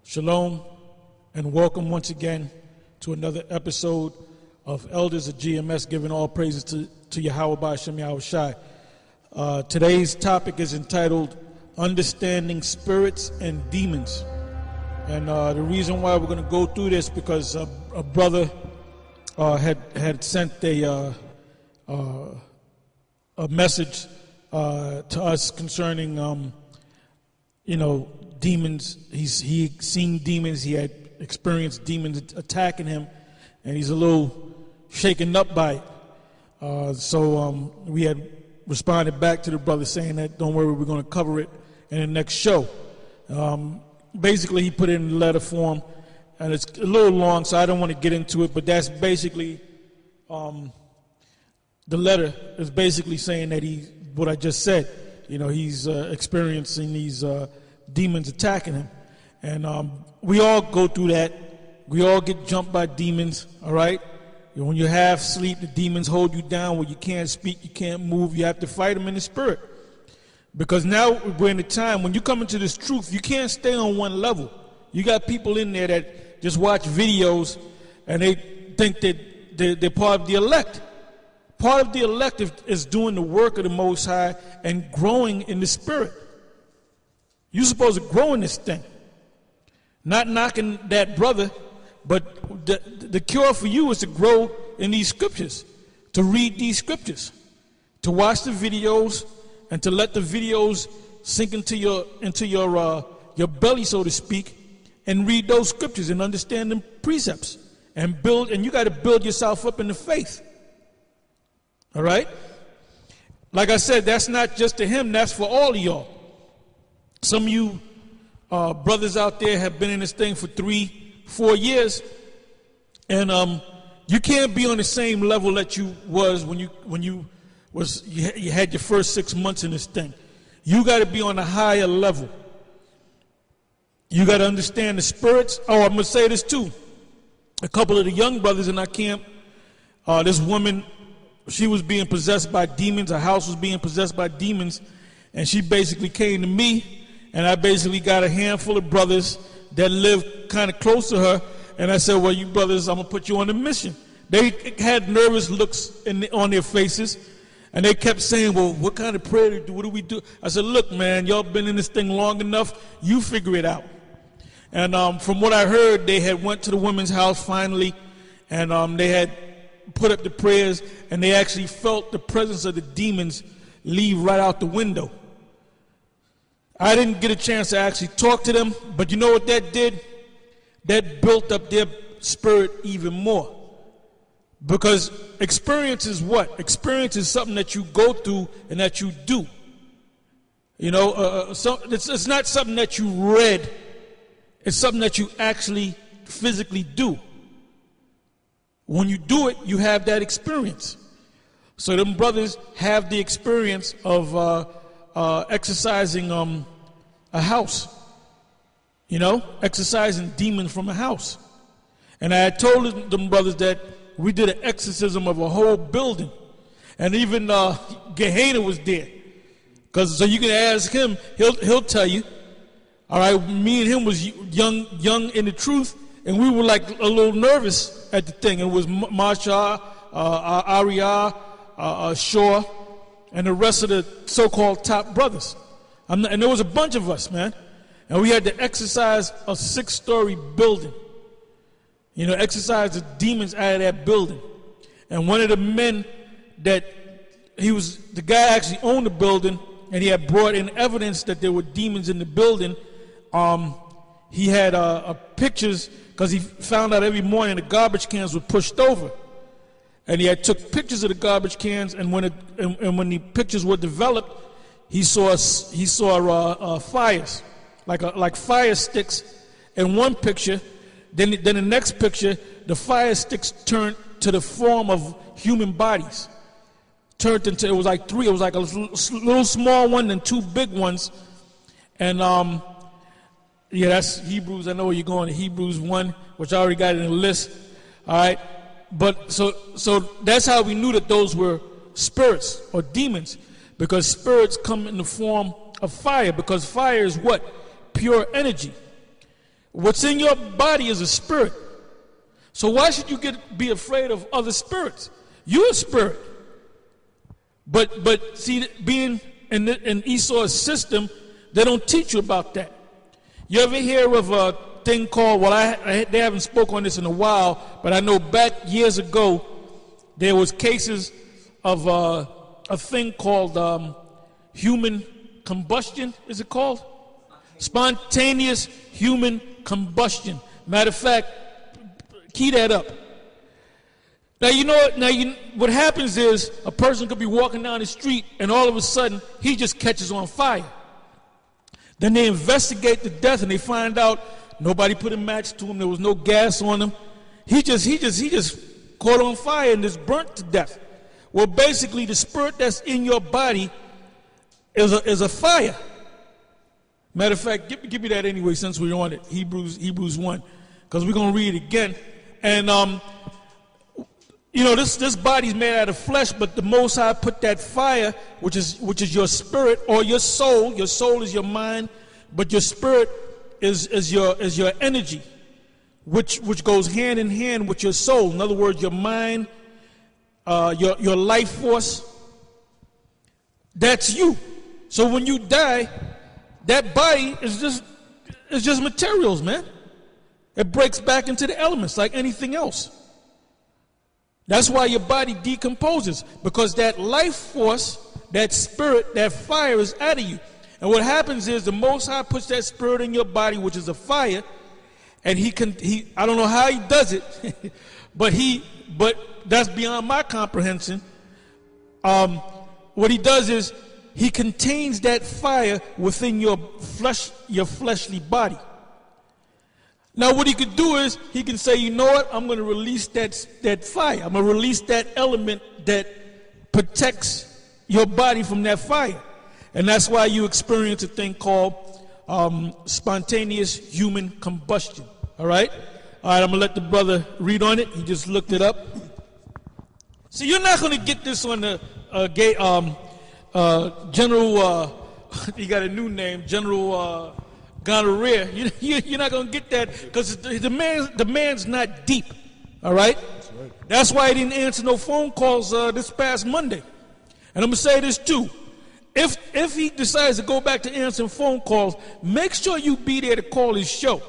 Shalom, and welcome once again to another episode of Elders of GMS, giving all praises to Yahweh Ba'Shem Yahweh Shai. Today's topic is entitled Understanding Spirits and Demons. And the reason why we're going to go through this because a brother had sent a message to us concerning demons. He seen demons. He had experienced demons attacking him, and he's a little shaken up by it. So we had responded back to the brother saying that, don't worry, we're going to cover it in the next show. Basically, he put it in letter form, and it's a little long, so I don't want to get into it, but that's basically, the letter is basically saying that what I just said, he's experiencing these demons attacking him. And we all go through that. We all get jumped by demons, all right? When you have sleep, the demons hold you down where you can't speak, you can't move. You have to fight them in the spirit. Because now we're in a time when you come into this truth, you can't stay on one level. You got people in there that just watch videos and they think that they're part of the elect. Part of the elect is doing the work of the Most High and growing in the spirit. You're supposed to grow in this thing. Not knocking that brother, but the cure for you is to grow in these scriptures, to read these scriptures, to watch the videos, and to let the videos sink into your belly, so to speak, and read those scriptures and understand them precepts and build. And you got to build yourself up in the faith. All right? Like I said, that's not just to him, that's for all of y'all. Some of you brothers out there have been in this thing for 3-4 years, and you can't be on the same level that you was when you had your first 6 months in this thing. You got to be on a higher level. You got to understand the spirits. Oh, I'm going to say this too. A couple of the young brothers in our camp, this woman, she was being possessed by demons. Her house was being possessed by demons. And she basically came to me, and I basically got a handful of brothers that lived kind of close to her. And I said, well, you brothers, I'm going to put you on a mission. They had nervous looks on their faces. And they kept saying, well, what kind of prayer do we do? What do we do? I said, look, man, y'all been in this thing long enough. You figure it out. And from what I heard, they had went to the women's house finally, and they had put up the prayers, and they actually felt the presence of the demons leave right out the window. I didn't get a chance to actually talk to them, but you know what that did? That built up their spirit even more. Because experience is what? Experience is something that you go through and that you do. So it's not something that you read. It's something that you actually physically do. When you do it, you have that experience. So them brothers have the experience of exercising a house. Exercising demons from a house. And I had told them brothers that we did an exorcism of a whole building. And even Gehenna was there. So you can ask him, he'll tell you. All right, me and him was young in the truth, and we were like a little nervous at the thing. It was Marsha, Arya, Shaw, and the rest of the so-called top brothers. And there was a bunch of us, man. And we had to exorcise a 6-story building. Exorcise the demons out of that building. And one of the men the guy actually owned the building, and he had brought in evidence that there were demons in the building. He had pictures, because he found out every morning the garbage cans were pushed over. And he had took pictures of the garbage cans, and when the pictures were developed, he saw fires, like fire sticks in one picture. Then the next picture, the fire sticks turned to the form of human bodies. It was like 3. It was like a little small one and 2 big ones. And that's Hebrews. I know where you're going. Hebrews 1, which I already got in the list. All right. But so that's how we knew that those were spirits or demons, because spirits come in the form of fire, because fire is what? Pure energy. What's in your body is a spirit. So why should you be afraid of other spirits? You're a spirit. But see, being in Esau's system, they don't teach you about that. You ever hear of a thing called, they haven't spoken on this in a while, but I know back years ago, there was cases of a thing called human combustion, is it called? Spontaneous human combustion. Matter of fact, key that up. Now, you know what? What happens is a person could be walking down the street and all of a sudden he just catches on fire. Then they investigate the death and they find out nobody put a match to him. There was no gas on him. He just caught on fire and just burnt to death. Well, basically, the spirit that's in your body is a fire. Matter of fact, give me that anyway since we're on it. Hebrews 1, because we're going to read it again. And this body's made out of flesh, but the Most High put that fire, which is your spirit or your soul. Your soul is your mind, but your spirit is your energy, which goes hand in hand with your soul. In other words, your mind, your life force. That's you. So when you die, that body is just materials, man. It breaks back into the elements like anything else. That's why your body decomposes, because that life force, that spirit, that fire is out of you. And what happens is the Most High puts that spirit in your body, which is a fire, and he I don't know how he does it, but that's beyond my comprehension. What he does is he contains that fire within your fleshly body. Now what he could do is he can say, you know what, I'm going to release that fire. I'm going to release that element that protects your body from that fire. And that's why you experience a thing called spontaneous human combustion. All right? All right, I'm going to let the brother read on it. He just looked it up. So you're not going to get this on the General, he got a new name, General Gonorrhea. You're not going to get that because the man's not deep. All right? That's right. That's why he didn't answer no phone calls this past Monday. And I'm going to say this too. If he decides to go back to answering phone calls, make sure you be there to call his show.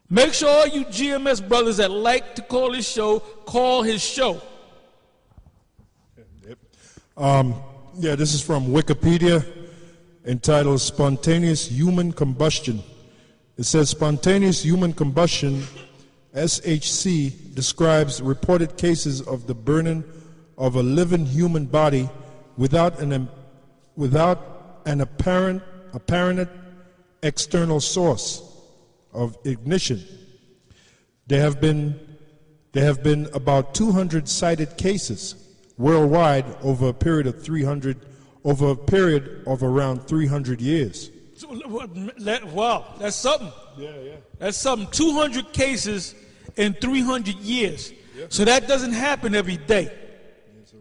Make sure all you GMS brothers that like to call his show, call his show. Yep. This is from Wikipedia, entitled Spontaneous Human Combustion. It says spontaneous human combustion, SHC, describes reported cases of the burning of a living human body without an apparent external source of ignition. There have been about 200 cited cases worldwide over a period of around 300 years. Wow, that's something. Yeah. That's something. 200 cases in 300 years. Yeah. So that doesn't happen every day. It's a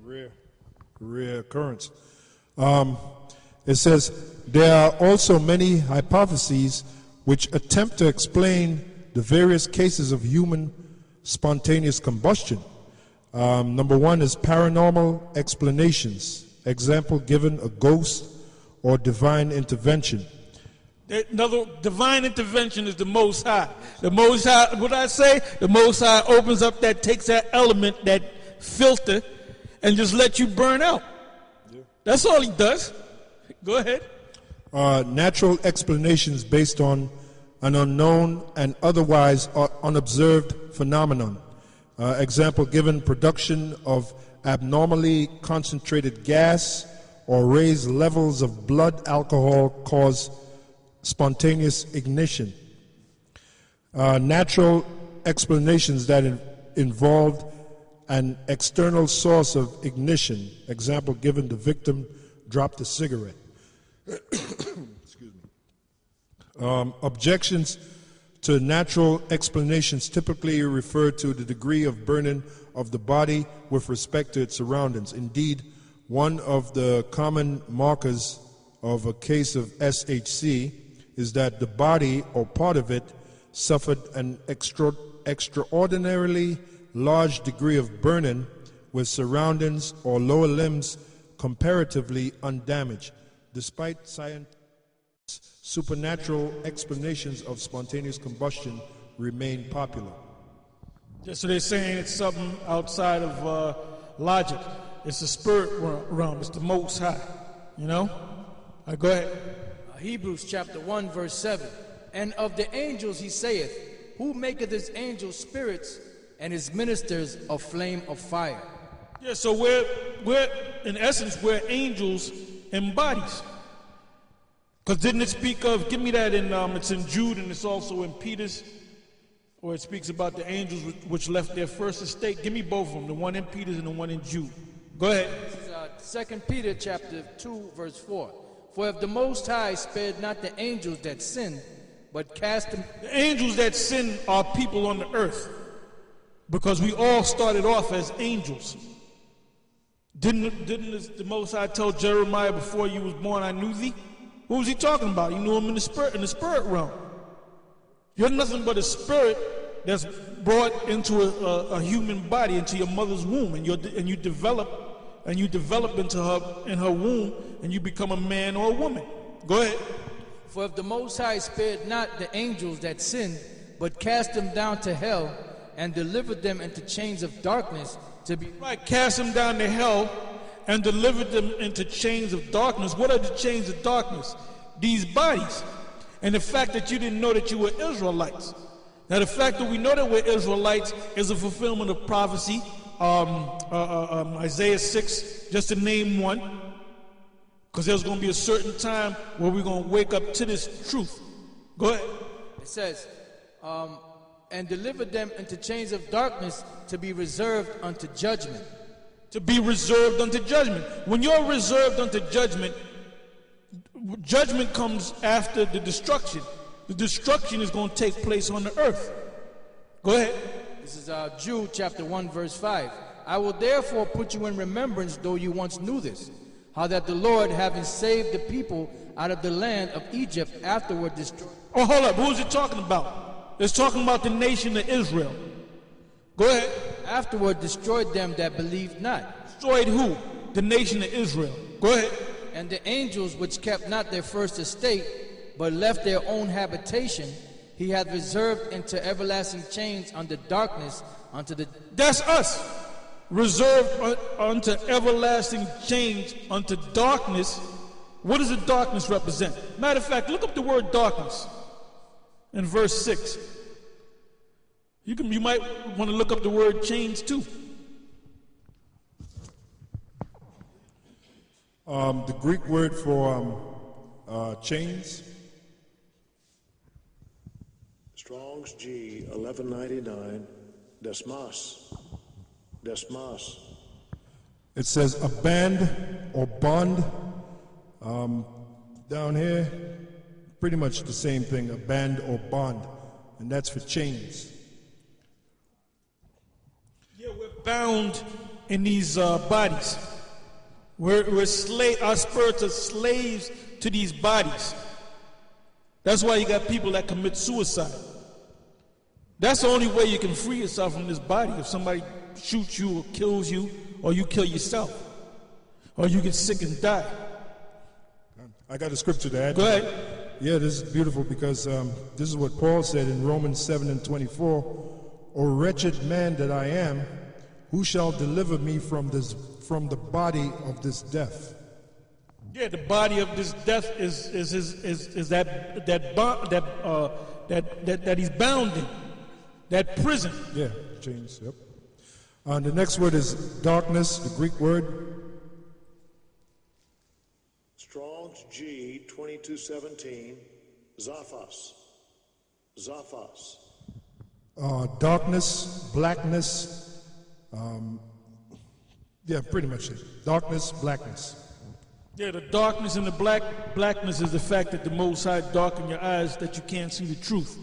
rare occurrence. It says there are also many hypotheses which attempt to explain the various cases of human spontaneous combustion. Number one is paranormal explanations. Example given, a ghost or divine intervention. Another divine intervention is the Most High. The Most High, what I say? The Most High opens up takes that element, that filter, and just lets you burn out. Yeah. That's all he does. Go ahead. Natural explanations based on an unknown and otherwise unobserved phenomenon. Example given, production of abnormally concentrated gas or raised levels of blood alcohol cause spontaneous ignition. Natural explanations that involved an external source of ignition. Example given, the victim dropped a cigarette. Excuse me. Objections to natural explanations typically refer to the degree of burning of the body with respect to its surroundings. Indeed, one of the common markers of a case of SHC is that the body or part of it suffered an extraordinarily large degree of burning, with surroundings or lower limbs comparatively undamaged, despite scientific supernatural explanations of spontaneous combustion remain popular. Yeah, so they're saying it's something outside of logic. It's the spirit realm. It's the Most High. You know? Go ahead. Hebrews chapter 1, verse 7. And of the angels he saith, who maketh his angels spirits and his ministers a flame of fire. Yeah, so we're in essence, we're angels in bodies. Because didn't it speak of, give me that in, it's in Jude and it's also in Peter's, where it speaks about the angels which left their first estate. Give me both of them, the one in Peter's and the one in Jude. Go ahead. This is 2 Peter chapter 2, verse 4. For if the Most High spared not the angels that sinned, but cast them... The angels that sin are people on the earth. Because we all started off as angels. Didn't the Most High tell Jeremiah, before you was born, I knew thee? Who was he talking about? He knew him in the spirit realm. You're nothing but a spirit that's brought into a human body, into your mother's womb, and you develop into her womb, and you become a man or a woman. Go ahead. For if the Most High spared not the angels that sinned, but cast them down to hell, and delivered them into chains of darkness to be... Right, cast them down to hell, and delivered them into chains of darkness. What are the chains of darkness? These bodies. And the fact that you didn't know that you were Israelites. Now the fact that we know that we're Israelites is a fulfillment of prophecy. Isaiah 6, just to name one. Because there's going to be a certain time where we're going to wake up to this truth. Go ahead. It says, and delivered them into chains of darkness to be reserved unto judgment. To be reserved unto judgment. When you're reserved unto judgment, judgment comes after the destruction. The destruction is going to take place on the earth. Go ahead. This is Jude chapter 1, verse 5. I will therefore put you in remembrance, though you once knew this, how that the Lord, having saved the people out of the land of Egypt, afterward destroyed... Oh, hold up. Who is it talking about? It's talking about the nation of Israel. Go ahead. Afterward destroyed them that believed not. Destroyed who? The nation of Israel. Go ahead. And the angels which kept not their first estate, but left their own habitation, he hath reserved into everlasting chains under darkness, unto the... That's us. Reserved unto everlasting chains, unto darkness. What does the darkness represent? Matter of fact, look up the word darkness in verse 6. You might want to look up the word chains too. The Greek word for chains. Strong's G 1199, desmas. Desmas. It says a band or bond. Down here, pretty much the same thing, a band or bond, and that's for chains. Yeah, we're bound in these bodies. We're slave. Our spirits are slaves to these bodies. That's why you got people that commit suicide. That's the only way you can free yourself from this body. If somebody shoots you or kills you, or you kill yourself, or you get sick and die. I got a scripture to add. Go ahead. Yeah, this is beautiful because this is what Paul said in Romans 7:24. O wretched man that I am, who shall deliver me from the body of this death? Yeah, the body of this death is that he's bound in, that prison. Yeah, chains. Yep. The next word is darkness, the Greek word. Strong's G 2217, Zaphos. Zaphos. Darkness, blackness. Yeah, pretty much it. Darkness, blackness. Yeah, the darkness and the blackness is the fact that the Most High darkened your eyes that you can't see the truth.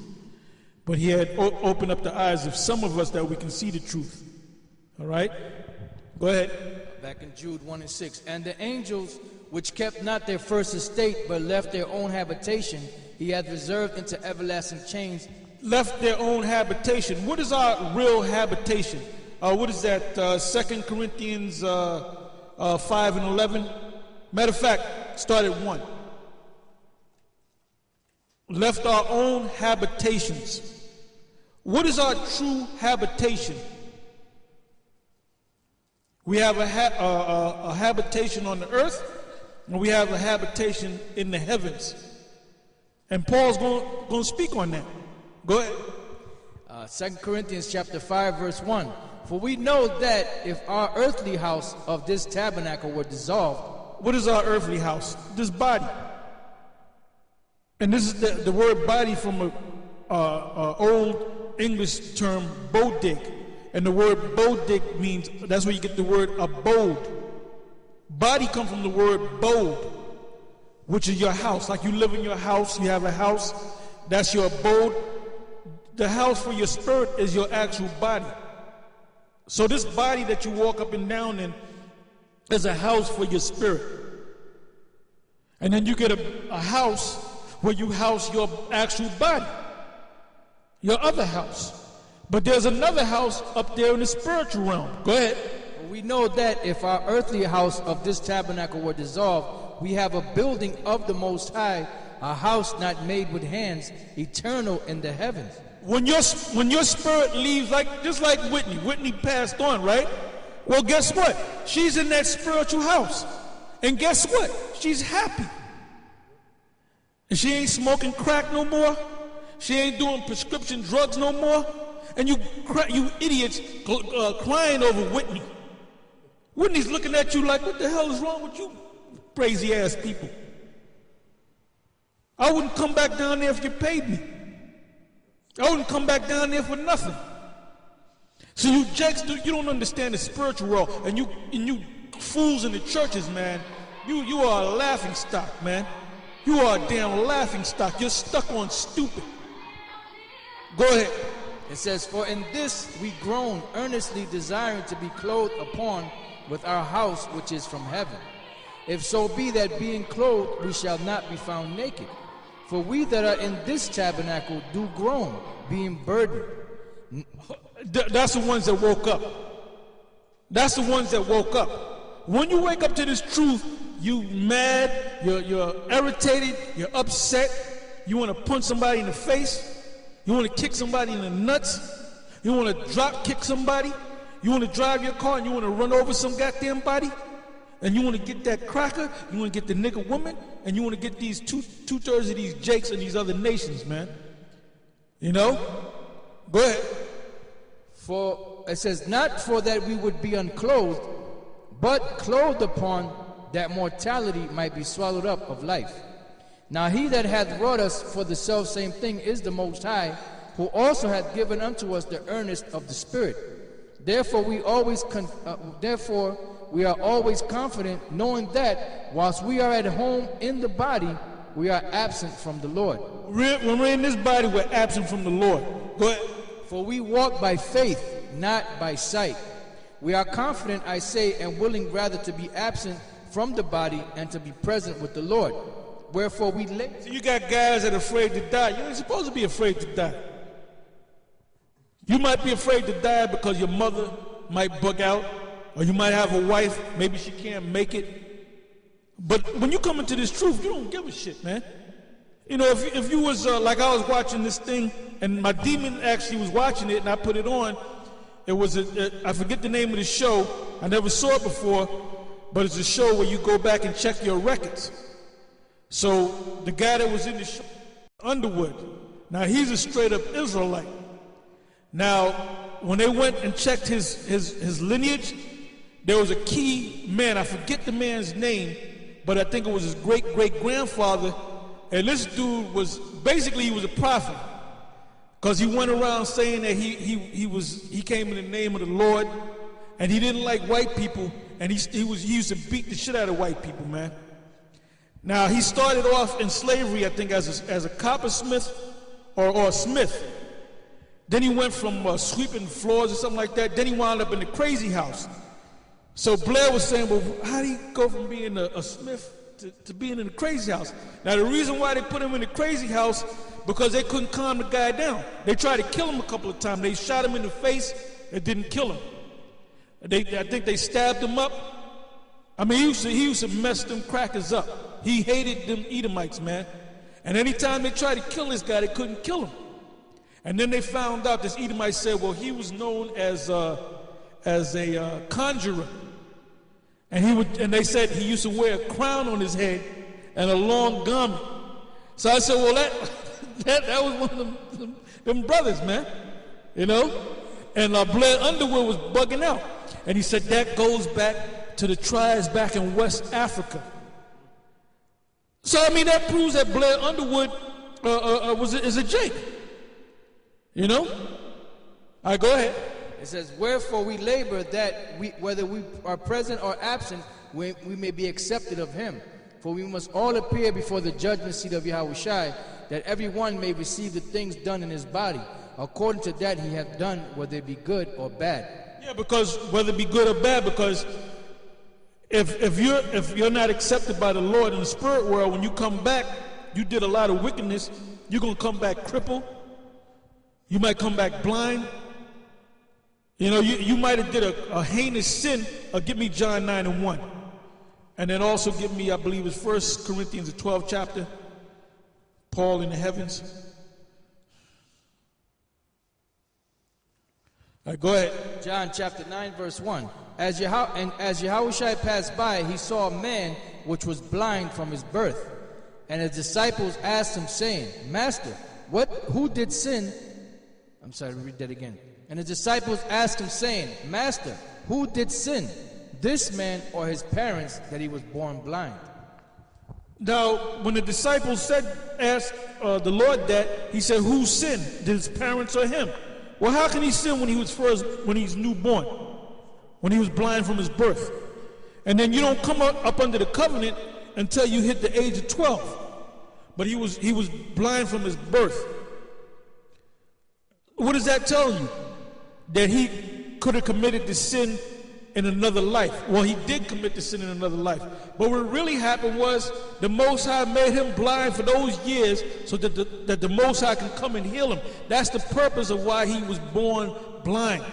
But he had opened up the eyes of some of us that we can see the truth. All right? Go ahead. Back in Jude 1:6. And the angels which kept not their first estate, but left their own habitation, he hath reserved into everlasting chains. Left their own habitation. What is our real habitation? What is that? 2 Corinthians 5 and 11? Matter of fact, start at 1. Left our own habitations. What is our true habitation? We have a habitation on the earth, and we have a habitation in the heavens. And Paul's going to speak on that. Go ahead. 2 Corinthians chapter 5, verse 1. For we know that if our earthly house of this tabernacle were dissolved. What is our earthly house? This body. And this is the word body from an old English term, bodig. And the word bodig means, that's where you get the word abode. Body comes from the word bod, which is your house. Like you live in your house, you have a house, that's your abode. The house for your spirit is your actual body. So this body that you walk up and down in is a house for your spirit. And then you get a house where you house your actual body, your other house. But there's another house up there in the spiritual realm. Go ahead. We know that if our earthly house of this tabernacle were dissolved, we have a building of the Most High, a house not made with hands, eternal in the heavens. When your spirit leaves, just like Whitney passed on, right? Well, guess what? She's in that spiritual house. And guess what? She's happy. And she ain't smoking crack no more. She ain't doing prescription drugs no more. And you idiots crying over Whitney. Whitney's looking at you like, what the hell is wrong with you crazy ass people? I wouldn't come back down there if you paid me. I wouldn't come back down there for nothing. So you jakes, you don't understand the spiritual world, and you fools in the churches, man. You are a laughing stock, man. You are a damn laughing stock. You're stuck on stupid. Go ahead. It says, for in this we groan, earnestly desiring to be clothed upon with our house which is from heaven. If so be that being clothed we shall not be found naked. For we that are in this tabernacle do groan, being burdened. That's the ones that woke up. That's the ones that woke up. When you wake up to this truth, you mad, you're irritated, you're upset, you want to punch somebody in the face, you want to kick somebody in the nuts, you want to drop kick somebody, you want to drive your car and you want to run over some goddamn body, and you want to get that cracker, you want to get the nigga woman, and you want to get these two-thirds of these jakes and these other nations, man. You know? Go ahead. For it says, not for that we would be unclothed, but clothed upon, that mortality might be swallowed up of life. Now he that hath wrought us for the selfsame thing is the Most High, who also hath given unto us the earnest of the Spirit. Therefore we are always confident, knowing that whilst we are at home in the body, we are absent from the Lord. When we're in this body, we're absent from the Lord. Go ahead. For we walk by faith, not by sight. We are confident, I say, and willing rather to be absent from the body and to be present with the Lord. Wherefore we lay. So you got guys that are afraid to die. You ain't supposed to be afraid to die. You might be afraid to die because your mother might bug out, or you might have a wife, maybe she can't make it. But when you come into this truth, you don't give a shit, man. You know, if you was like I was watching this thing, and my demon actually was watching it, and I put it on. It was I forget the name of the show. I never saw it before, but it's a show where you go back and check your records. So the guy that was in the show, Underwood, now he's a straight up Israelite. Now, when they went and checked his lineage, there was a key man. I forget the man's name, but I think it was his great-great-grandfather. And this dude was, basically he was a prophet. Because he went around saying that he came in the name of the Lord, and he didn't like white people, and he used to beat the shit out of white people, man. Now, he started off in slavery, I think, as a coppersmith or a smith. Then he went from sweeping floors or something like that. Then he wound up in the crazy house. So Blair was saying, well, how did he go from being a smith to being in the crazy house. Now, the reason why they put him in the crazy house, because they couldn't calm the guy down. They tried to kill him a couple of times. They shot him in the face. It didn't kill him. I think they stabbed him up. I mean, he used to mess them crackers up. He hated them Edomites, man. And anytime they tried to kill this guy, they couldn't kill him. And then they found out, this Edomite said, well, he was known as a conjurer. And they said he used to wear a crown on his head and a long garment. So I said, well, that was one of them brothers, man. You know? And Blair Underwood was bugging out. And he said that goes back to the tribes back in West Africa. So, I mean, that proves that Blair Underwood is a Jake. You know? All right, go ahead. It says, wherefore we labor that whether we are present or absent, we may be accepted of him. For we must all appear before the judgment seat of Yahushua, that every one may receive the things done in his body, according to that he hath done, whether it be good or bad. Yeah, because whether it be good or bad, because if you're not accepted by the Lord in the spirit world, when you come back, you did a lot of wickedness, you're going to come back crippled. You might come back blind. You know, you might have did a heinous sin. Give me John 9:1. And then also give me, I believe it's 1 Corinthians, the 12th chapter. Paul in the heavens. All right, go ahead. John chapter 9, verse 1. As Yahushua passed by, he saw a man which was blind from his birth. And his disciples asked him, saying, Master, who did sin? I'm sorry, read that again. And his disciples asked him, saying, Master, who did sin, this man or his parents, that he was born blind? Now, when the disciples asked the Lord that, he said, who sinned, did his parents or him? Well, how can he sin when he's newborn, when he was blind from his birth? And then you don't come up under the covenant until you hit the age of 12. But he was blind from his birth. What does that tell you? That he could have committed the sin in another life. Well, he did commit the sin in another life. But what really happened was the Most High made him blind for those years so that the Most High can come and heal him. That's the purpose of why he was born blind.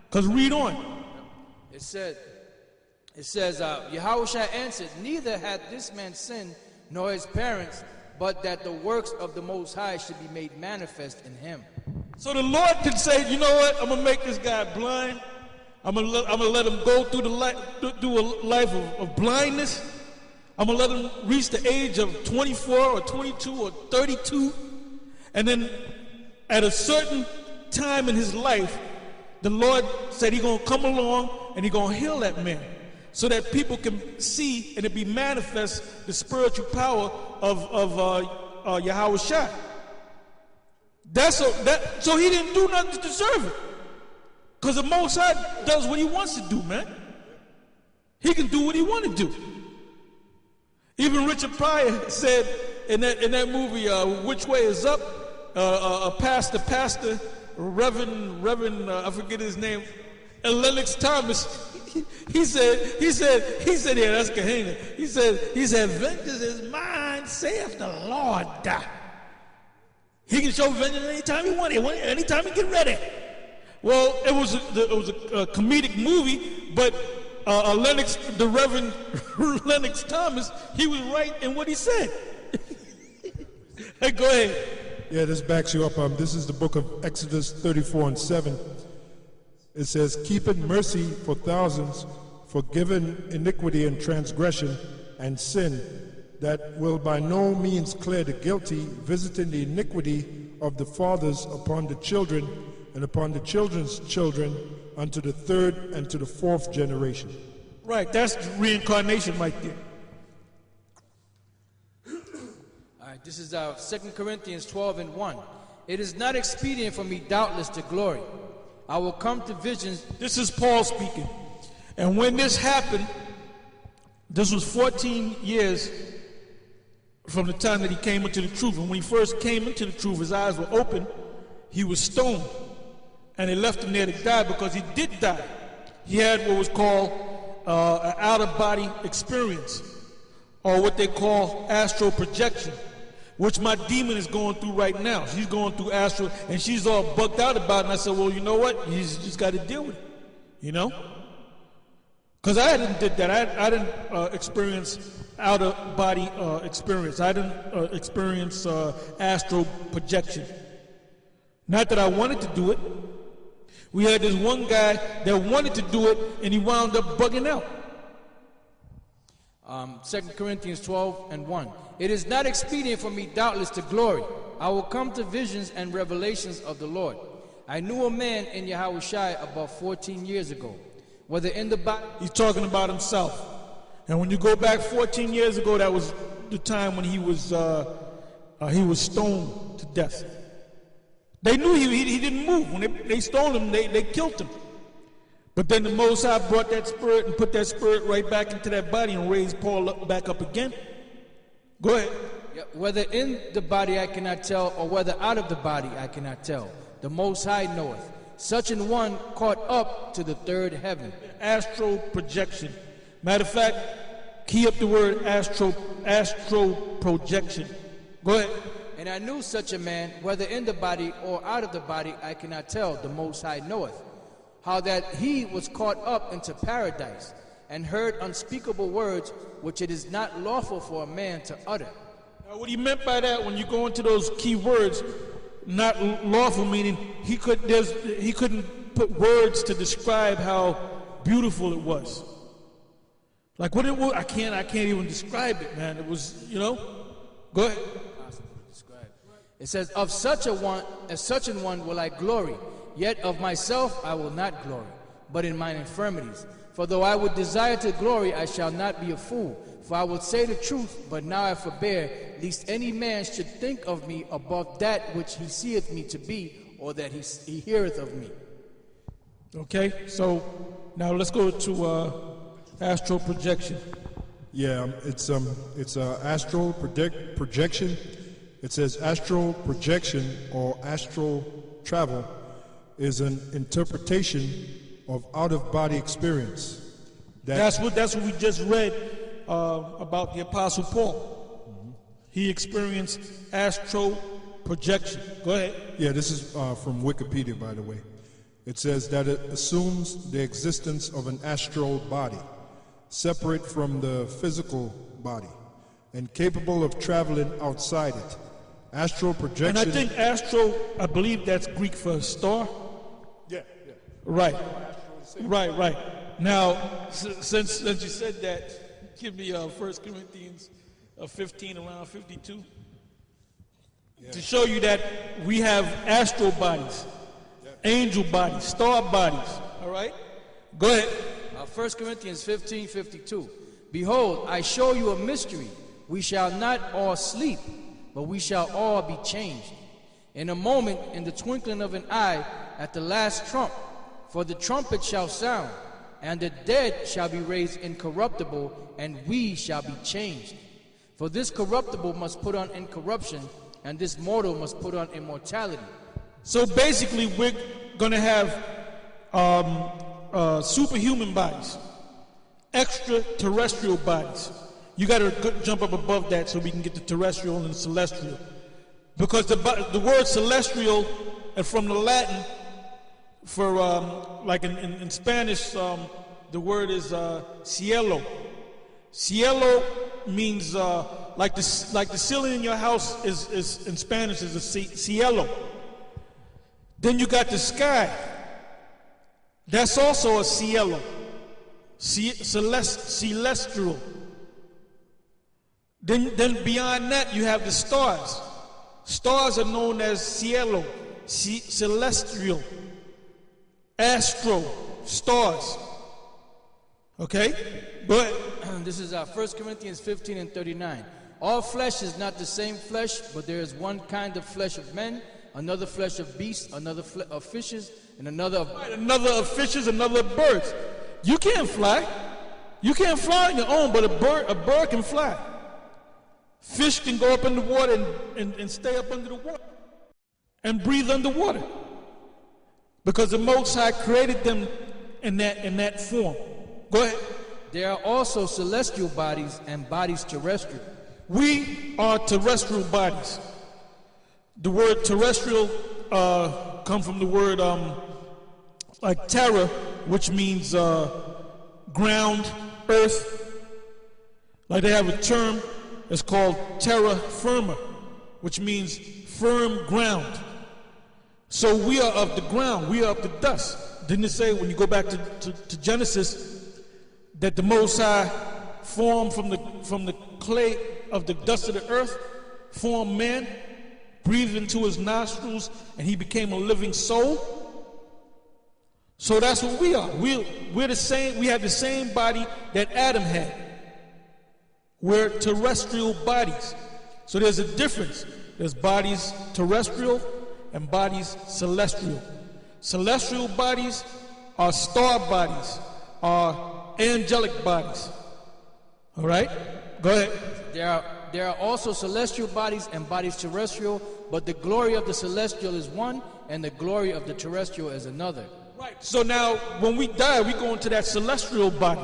Because read on. It says, Yahushua answered, neither hath this man sinned, nor his parents, but that the works of the Most High should be made manifest in him. So the Lord could say, you know what, I'm going to make this guy blind. I'm gonna let him go through a life of blindness. I'm going to let him reach the age of 24 or 22 or 32. And then at a certain time in his life, the Lord said he's going to come along and he's going to heal that man so that people can see and it be manifest the spiritual power of Yahushua. So he didn't do nothing to deserve it. Because the Most High does what he wants to do, man. He can do what he wants to do. Even Richard Pryor said in that movie, Which Way Is Up, a pastor, Reverend, I forget his name, and Lennox Thomas, he said, yeah, that's Kahana. He said, vengeance is mine, saith the Lord. He can show vengeance anytime he wants, anytime he get ready. Well, it was a comedic movie, but the Reverend Lennox Thomas, he was right in what he said. Hey, go ahead. Yeah, this backs you up. This is the book of Exodus 34:7. It says, keeping mercy for thousands, forgiving iniquity and transgression and sin, that will by no means clear the guilty, visiting the iniquity of the fathers upon the children, and upon the children's children, unto the third and to the fourth generation. Right, that's reincarnation right there. All right, this is 2 Corinthians 12:1. It is not expedient for me doubtless to glory. I will come to visions. This is Paul speaking. And when this happened, this was 14 years from the time that he came into the truth. And when he first came into the truth, his eyes were open, he was stoned. And they left him there to die because he did die. He had what was called an out-of-body experience. or what they call astral projection, which my demon is going through right now. She's going through astral, and she's all bugged out about it. And I said, well, you know what? You just got to deal with it, you know? Because I didn't did that. I didn't experience out-of-body experience. I didn't experience astral projection. Not that I wanted to do it. We had this one guy that wanted to do it, and he wound up bugging out. 2 Corinthians 12:1. It is not expedient for me doubtless to glory. I will come to visions and revelations of the Lord. I knew a man in Yahushua about 14 years ago. Whether in the body... He's talking about himself. And when you go back 14 years ago, that was the time when he was stoned to death. They knew he didn't move. When they stoned him, they killed him. But then the Most High brought that spirit and put that spirit right back into that body and raised Paul back up again. Go ahead. Yeah, whether in the body I cannot tell, or whether out of the body I cannot tell. The Most High knoweth. Such an one caught up to the third heaven. Astral projection. Matter of fact, key up the word astral projection. Go ahead. And I knew such a man, whether in the body or out of the body, I cannot tell, the Most High knoweth, how that he was caught up into paradise, and heard unspeakable words, which it is not lawful for a man to utter. Now, what he meant by that, when you go into those key words, not lawful, meaning he couldn't put words to describe how beautiful it was. Like what it was, I can't even describe it, man. It was, you know. Go ahead. It says, of such an one will I glory, yet of myself I will not glory, but in mine infirmities. For though I would desire to glory, I shall not be a fool. For I would say the truth, but now I forbear, lest any man should think of me above that which he seeth me to be, or that he heareth of me. Okay, so now let's go to astral projection. Yeah, it's astral projection. It says astral projection or astral travel is an interpretation of out-of-body experience. That's what we just read about the Apostle Paul. Mm-hmm. He experienced astral projection. Go ahead. Yeah, this is from Wikipedia, by the way. It says that it assumes the existence of an astral body, separate from the physical body, and capable of traveling outside it. Astral projection. And I think astral, I believe that's Greek for star. Yeah. Right. Right. Now, since you said that, give me 1 Corinthians 15, around 52, to show you that we have astral bodies, angel bodies, star bodies. All right? Go ahead. 1 Corinthians 15:52. Behold, I show you a mystery. We shall not all sleep, but we shall all be changed. In a moment, in the twinkling of an eye, at the last trump. For the trumpet shall sound, and the dead shall be raised incorruptible, and we shall be changed. For this corruptible must put on incorruption, and this mortal must put on immortality. So basically, we're going to have superhuman bodies, extraterrestrial bodies. You got to jump up above that so we can get to terrestrial and celestial. Because the word celestial, from the Latin, for like in Spanish, the word is cielo. Cielo means like the ceiling in your house is in Spanish is a cielo. Then you got the sky. That's also a cielo, celestial. Then beyond that, you have the stars. Stars are known as cielo, celestial, astro, stars. Okay? Go ahead. This is 1 Corinthians 15:39. All flesh is not the same flesh, but there is one kind of flesh of men, another flesh of beasts, another of fishes, and another of... Right, another of fishes, another of birds. You can't fly. You can't fly on your own, but a bird can fly. Fish can go up in the water and stay up under the water and breathe underwater. Because the Most High created them in that form. Go ahead. There are also celestial bodies and bodies terrestrial. We are terrestrial bodies. The word terrestrial comes from the word like terra, which means ground, earth. Like they have a term, it's called terra firma, which means firm ground. So we are of the ground, we are of the dust. Didn't it say when you go back to Genesis that the Most High formed from the clay of the dust of the earth, formed man, breathed into his nostrils, and he became a living soul? So that's what we are. We're the same. We have the same body that Adam had. We're terrestrial bodies. So there's a difference. There's bodies terrestrial and bodies celestial. Celestial bodies are star bodies, are angelic bodies. All right? Go ahead. There are also celestial bodies and bodies terrestrial, but the glory of the celestial is one, and the glory of the terrestrial is another. Right. So now, when we die, we go into that celestial body.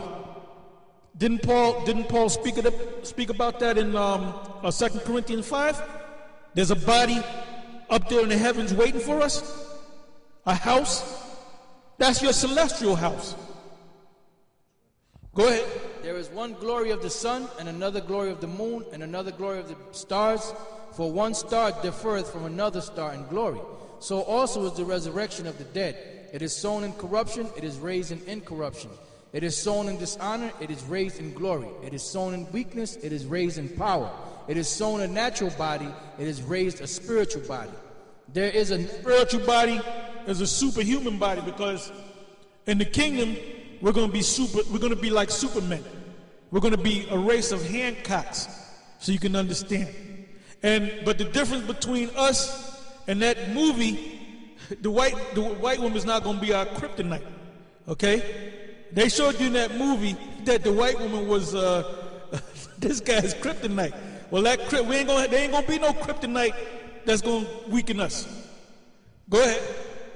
Didn't Paul speak about that in 2 Corinthians 5? There's a body up there in the heavens waiting for us, a house. That's your celestial house. Go ahead. There is one glory of the sun, and another glory of the moon, and another glory of the stars. For one star differeth from another star in glory. So also is the resurrection of the dead. It is sown in corruption, it is raised in incorruption. It is sown in dishonor, it is raised in glory. It is sown in weakness, it is raised in power. It is sown a natural body, it is raised a spiritual body. There is a spiritual body, is a superhuman body, because in the kingdom we're going to be like supermen. We're going to be a race of Hancocks, so you can understand. But the difference between us and that movie, the white woman's not going to be our kryptonite. Okay? They showed you in that movie that the white woman was this guy's kryptonite. Well, there ain't gonna be no kryptonite that's gonna weaken us. Go ahead.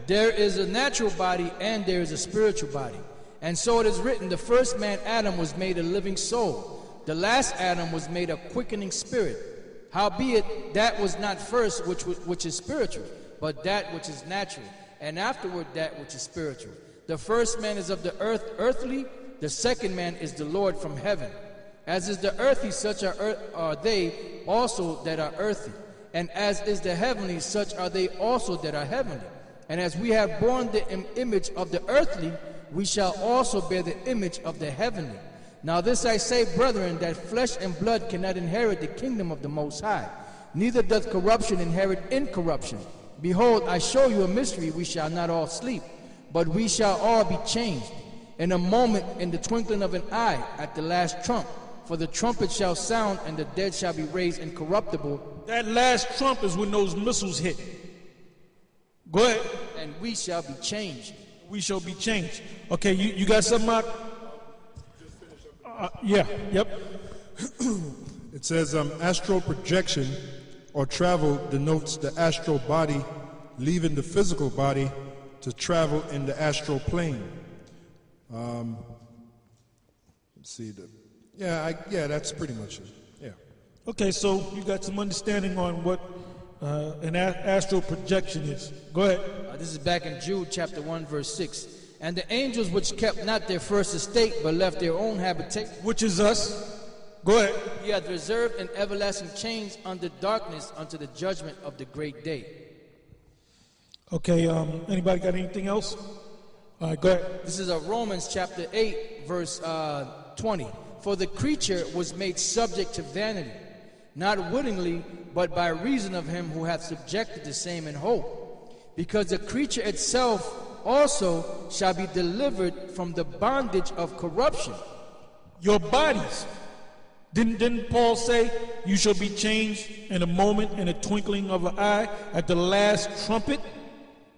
There is a natural body and there is a spiritual body. And so it is written, the first man Adam was made a living soul. The last Adam was made a quickening spirit. Howbeit, that was not first which is spiritual, but that which is natural, and afterward that which is spiritual. The first man is of the earth, earthly. The second man is the Lord from heaven. As is the earthly, such are they also that are earthly. And as is the heavenly, such are they also that are heavenly. And as we have borne the image of the earthly, we shall also bear the image of the heavenly. Now this I say, brethren, that flesh and blood cannot inherit the kingdom of the Most High, neither doth corruption inherit incorruption. Behold, I show you a mystery, we shall not all sleep, but we shall all be changed. In a moment, in the twinkling of an eye, at the last trump. For the trumpet shall sound, and the dead shall be raised incorruptible. That last trump is when those missiles hit. Go ahead. And we shall be changed. We shall be changed. Okay, you got something, Mark? Yeah, yep. It says astral projection or travel denotes the astral body leaving the physical body to travel in the astral plane. Let's see. That's pretty much it. Yeah. Okay, so you got some understanding on what an astral projection is. Go ahead. This is back in Jude chapter 1, verse 6. And the angels which kept not their first estate, but left their own habitation, which is us. Go ahead. He hath reserved in everlasting chains under darkness unto the judgment of the great day. Okay, anybody got anything else? All right, go ahead. This is Romans chapter 8, verse 20. For the creature was made subject to vanity, not wittingly, but by reason of him who hath subjected the same in hope. Because the creature itself also shall be delivered from the bondage of corruption. Your bodies. Didn't Paul say you shall be changed in a moment, in a twinkling of an eye, at the last trumpet?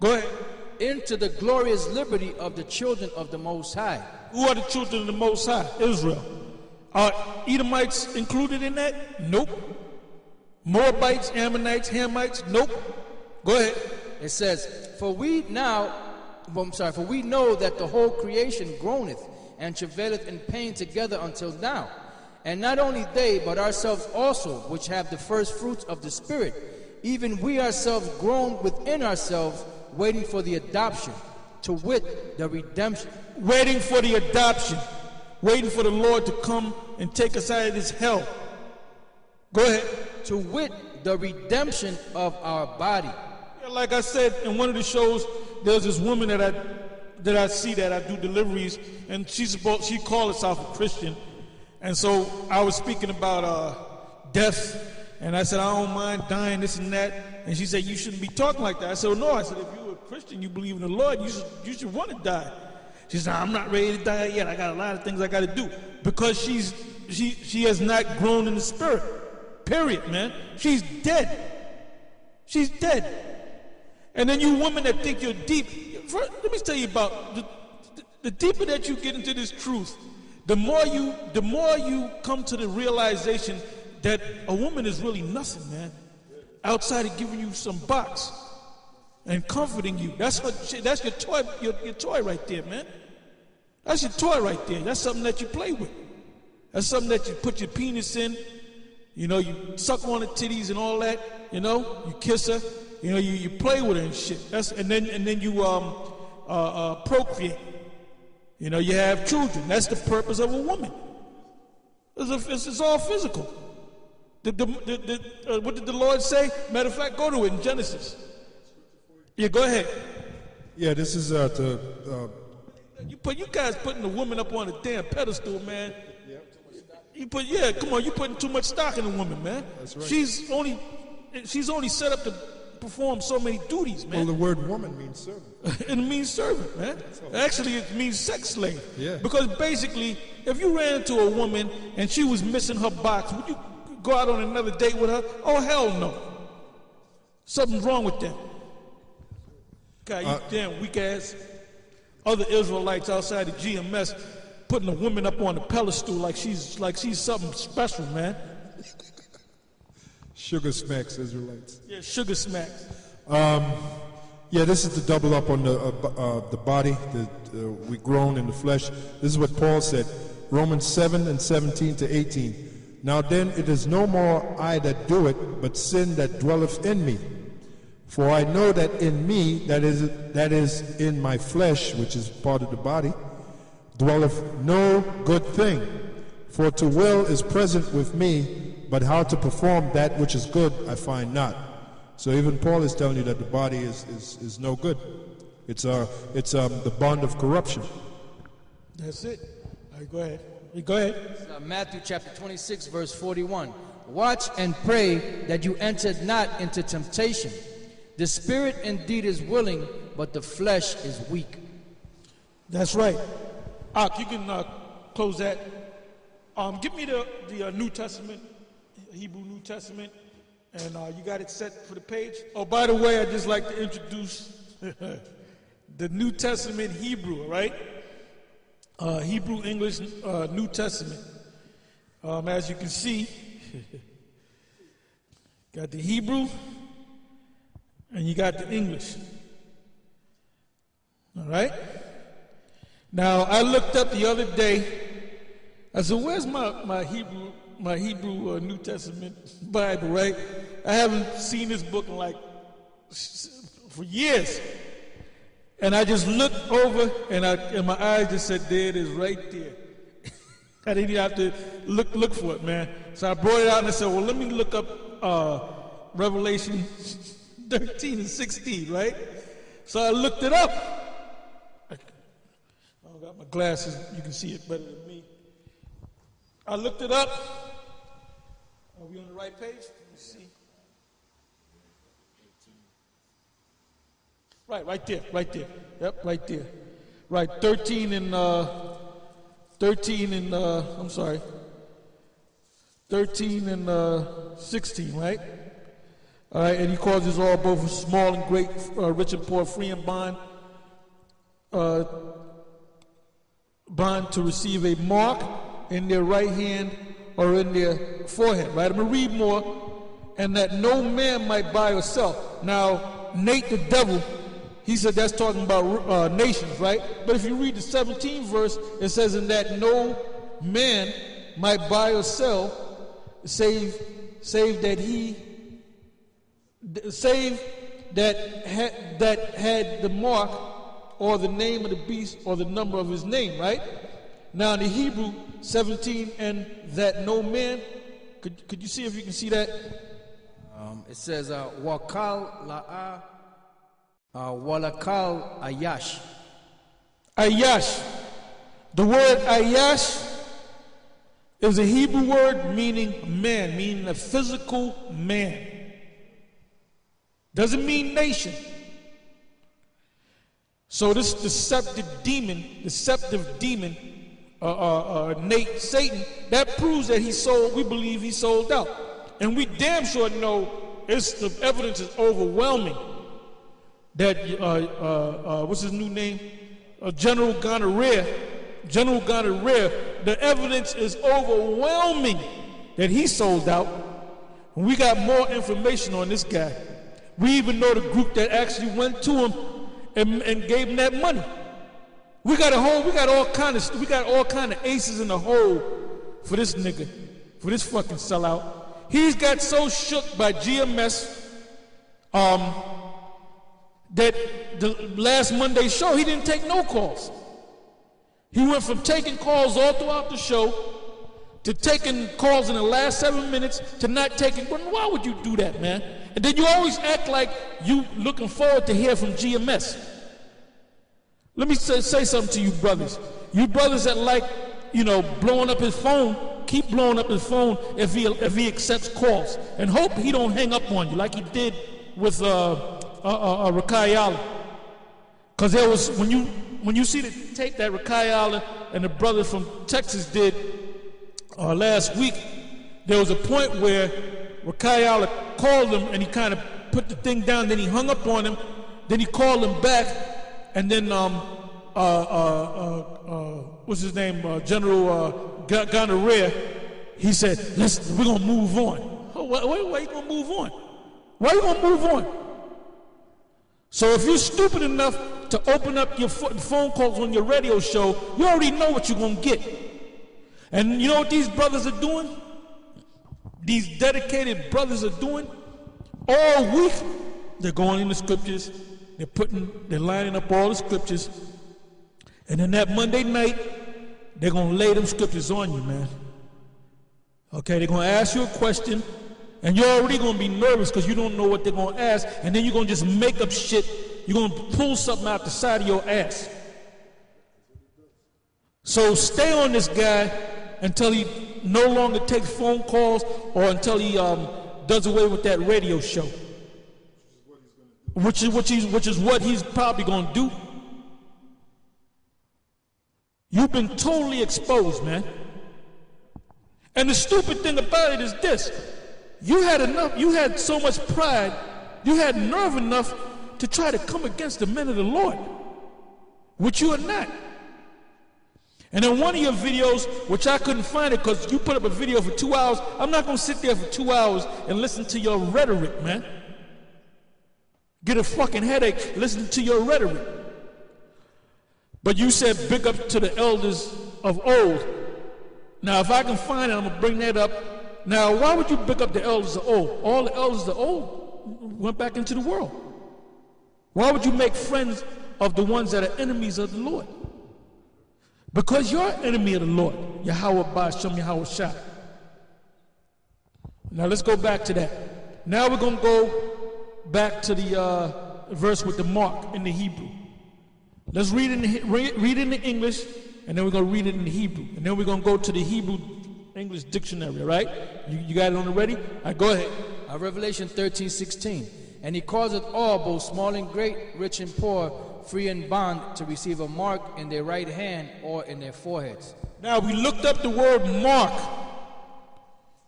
Go ahead. Into the glorious liberty of the children of the Most High. Who are the children of the Most High? Israel. Are Edomites included in that? Nope. Moabites, Ammonites, Hamites? Nope. Go ahead. It says, For we know that the whole creation groaneth and travaileth in pain together until now. And not only they, but ourselves also, which have the first fruits of the Spirit, even we ourselves groan within ourselves, waiting for the adoption, to wit, the redemption. Waiting for the adoption. Waiting for the Lord to come and take us out of this hell. Go ahead. To wit, the redemption of our body. Yeah, like I said in one of the shows, there's this woman that I see that I do deliveries, and she called herself a Christian. And so I was speaking about death, and I said, I don't mind dying, this and that. And she said, you shouldn't be talking like that. I said, well, no. I said, if you're a Christian, you believe in the Lord, you should want to die. She said, I'm not ready to die yet. I got a lot of things I got to do. Because she has not grown in the spirit. Period, man. She's dead. She's dead. And then you women that think you're deep. Let me tell you about the deeper that you get into this truth, the more you come to the realization that a woman is really nothing, man. Outside of giving you some box and comforting you. That's your toy, your toy right there, man. That's your toy right there. That's something that you play with. That's something that you put your penis in. You know, you suck on the titties and all that. You know, you kiss her. You know, you play with her and shit. And then you procreate. You know, you have children. That's the purpose of a woman. It's all physical. What did the Lord say? Matter of fact, go to it in Genesis. Yeah, go ahead. Yeah, this is you guys putting the woman up on a damn pedestal, man. Come on, you putting too much stock in the woman, man. That's right. She's only set up to perform so many duties, man. Well, the word woman means servant. It means servant, man. Actually, it means sex slave. Yeah. Because basically, if you ran into a woman and she was missing her box, would you go out on another date with her? Oh, hell no. Something's wrong with that. God, you damn weak ass. Other Israelites outside the GMS putting a woman up on the pedestal like she's something special, man. Sugar smacks Israelites. Yeah, sugar smacks. Yeah, this is to double up on the body. We groan in the flesh. This is what Paul said. Romans 7 and 17 to 18. Now then, it is no more I that do it, but sin that dwelleth in me. For I know that in me, that is in my flesh, which is part of the body, dwelleth no good thing. For to will is present with me, but how to perform that which is good I find not. So even Paul is telling you that the body is no good. It's the bond of corruption. That's it. All right, go ahead. Go ahead. Matthew chapter 26, verse 41. Watch and pray that you enter not into temptation. The spirit indeed is willing, but the flesh is weak. That's right. You can close that. Give me the New Testament, Hebrew New Testament, and you got it set for the page. Oh, by the way, I'd just like to introduce the New Testament Hebrew, right? Hebrew, English, New Testament. As you can see, got the Hebrew and you got the English. All right? Now, I looked up the other day. I said, where's my Hebrew New Testament Bible, right? I haven't seen this book in for years. And I just looked over, and my eyes just said, there it is right there. I didn't even have to look for it, man. So I brought it out and I said, well, let me look up Revelation 13 and 16, right? So I looked it up. I don't got my glasses. You can see it better than me. I looked it up. Are we on the right page? Let me see. Right there. Yep, right there. Right, 13 and 16, right? All right, and he causes all, both small and great, rich and poor, free and bond to receive a mark in their right hand or in their forehead, right? I'm going to read more. And that no man might buy or sell. Now, Nate the devil, he said that's talking about nations, right? But if you read the 17th verse, it says, in that no man might buy or sell, save that had the mark or the name of the beast or the number of his name, right? Now in the Hebrew 17, and that no man, could you see if you can see that? It says wakal la'a walakal ayash. Ayash. The word ayash is a Hebrew word meaning man, meaning a physical man. Doesn't mean nation. So this deceptive demon, Nate, Satan, that proves that we believe he sold out. And we damn sure know the evidence is overwhelming that, what's his new name? General Gonorrhea, the evidence is overwhelming that he sold out. And we got more information on this guy. We even know the group that actually went to him and gave him that money. We got all kind of aces in the hole for this nigga, for this fucking sellout. He's got so shook by GMS that the last Monday show he didn't take no calls. He went from taking calls all throughout the show to taking calls in the last 7 minutes to not taking. Why would you do that, man? And then you always act like you looking forward to hear from GMS. Let me say something to you brothers. You brothers that like, blowing up his phone, keep blowing up his phone if he accepts calls. And hope he don't hang up on you like he did with Rakai Allah. Because there was, when you see the tape that Rakai Allah and the brother from Texas did last week, there was a point where Rakai Allah called him and he kind of put the thing down, then he hung up on him, then he called him back, and then what's his name, General Gonorrhea, he said, we're gonna move on. Why you gonna move on? Why you gonna move on? So if you're stupid enough to open up your phone calls on your radio show, you already know what you're gonna get. And you know what these brothers are doing? These dedicated brothers are doing? All week, they're going in the scriptures, they're lining up all the scriptures, and then that Monday night, they're gonna lay them scriptures on you, man. Okay, they're gonna ask you a question, and you're already gonna be nervous because you don't know what they're gonna ask, and then you're gonna just make up shit. You're gonna pull something out the side of your ass. So stay on this guy until he no longer takes phone calls or until he does away with that radio show, which is what he's probably gonna do. You've been totally exposed, man. And the stupid thing about it is this: you had so much pride, you had nerve enough to try to come against the men of the Lord, which you are not. And in one of your videos, which I couldn't find it because you put up a video for 2 hours, I'm not going to sit there for 2 hours and listen to your rhetoric, man. Get a fucking headache listening to your rhetoric. But you said big up to the elders of old. Now, if I can find it, I'm going to bring that up. Now, why would you big up the elders of old? All the elders of old went back into the world. Why would you make friends of the ones that are enemies of the Lord? Because you're an enemy of the Lord. Yahweh Ba'ashem Yahweh Shah. Now let's go back to that. Now we're going to go back to the verse with the mark in the Hebrew. Let's read in the English, and then we're going to read it in the Hebrew. And then we're going to go to the Hebrew English dictionary, right? You got it on the ready? All right, go ahead. Revelation 13:16. And he causeth all, both small and great, rich and poor, free and bond, to receive a mark in their right hand or in their foreheads. Now we looked up the word mark.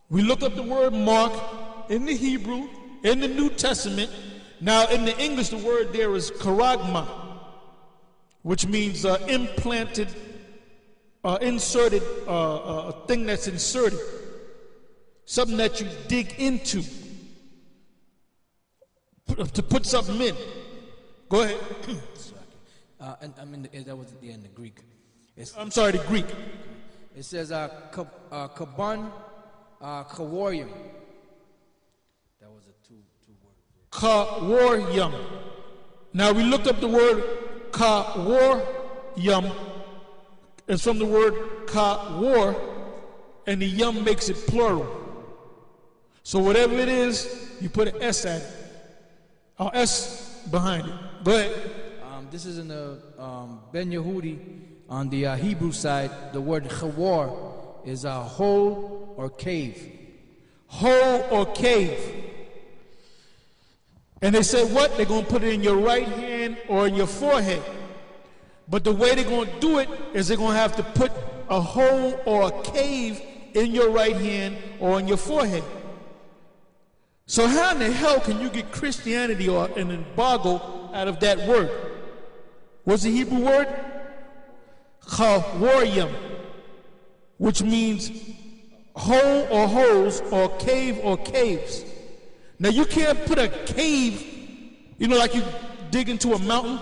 We looked up the word mark in the Hebrew, in the New Testament. Now in the English, the word there is charagma, which means implanted, inserted, a thing that's inserted, something that you dig into, to put something in. Go ahead. And I mean, that was in the Greek. I'm sorry, the Greek. It says kaban kawarium. That was a two word. Kawarium. Now we looked up the word kawarium. It's from the word kawar, and the yum makes it plural. So whatever it is, you put an S at it. Or S behind it. Go ahead. This is in the Ben Yehudi. On the Hebrew side, the word chawar is a hole or cave. Hole or cave. And they said what? They're going to put it in your right hand or in your forehead. But the way they're going to do it is they're going to have to put a hole or a cave in your right hand or in your forehead. So how in the hell can you get Christianity or an embargo out of that word? What's the Hebrew word? Chawarium, which means hole or holes or cave or caves. Now you can't put a cave, you know, like you dig into a mountain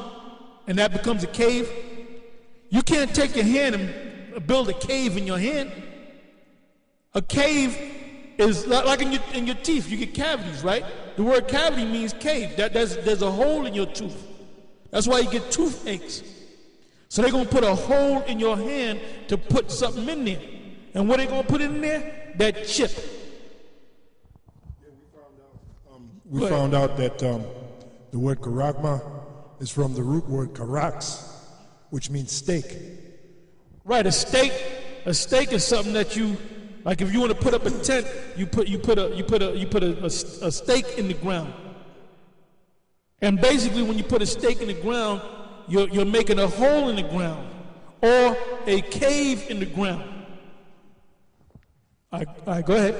and that becomes a cave. You can't take your hand and build a cave in your hand. A cave is like in your teeth, you get cavities, right? The word cavity means cave. There's a hole in your tooth. That's why you get toothaches. So they're going to put a hole in your hand to put something in there. And what are they going to put in there? That chip. We found out that the word karagma is from the root word karax, which means stake. Right, a stake is something that you, like if you want to put up a tent, you put a stake in the ground. And basically when you put a stake in the ground, you're making a hole in the ground or a cave in the ground. All right, go ahead.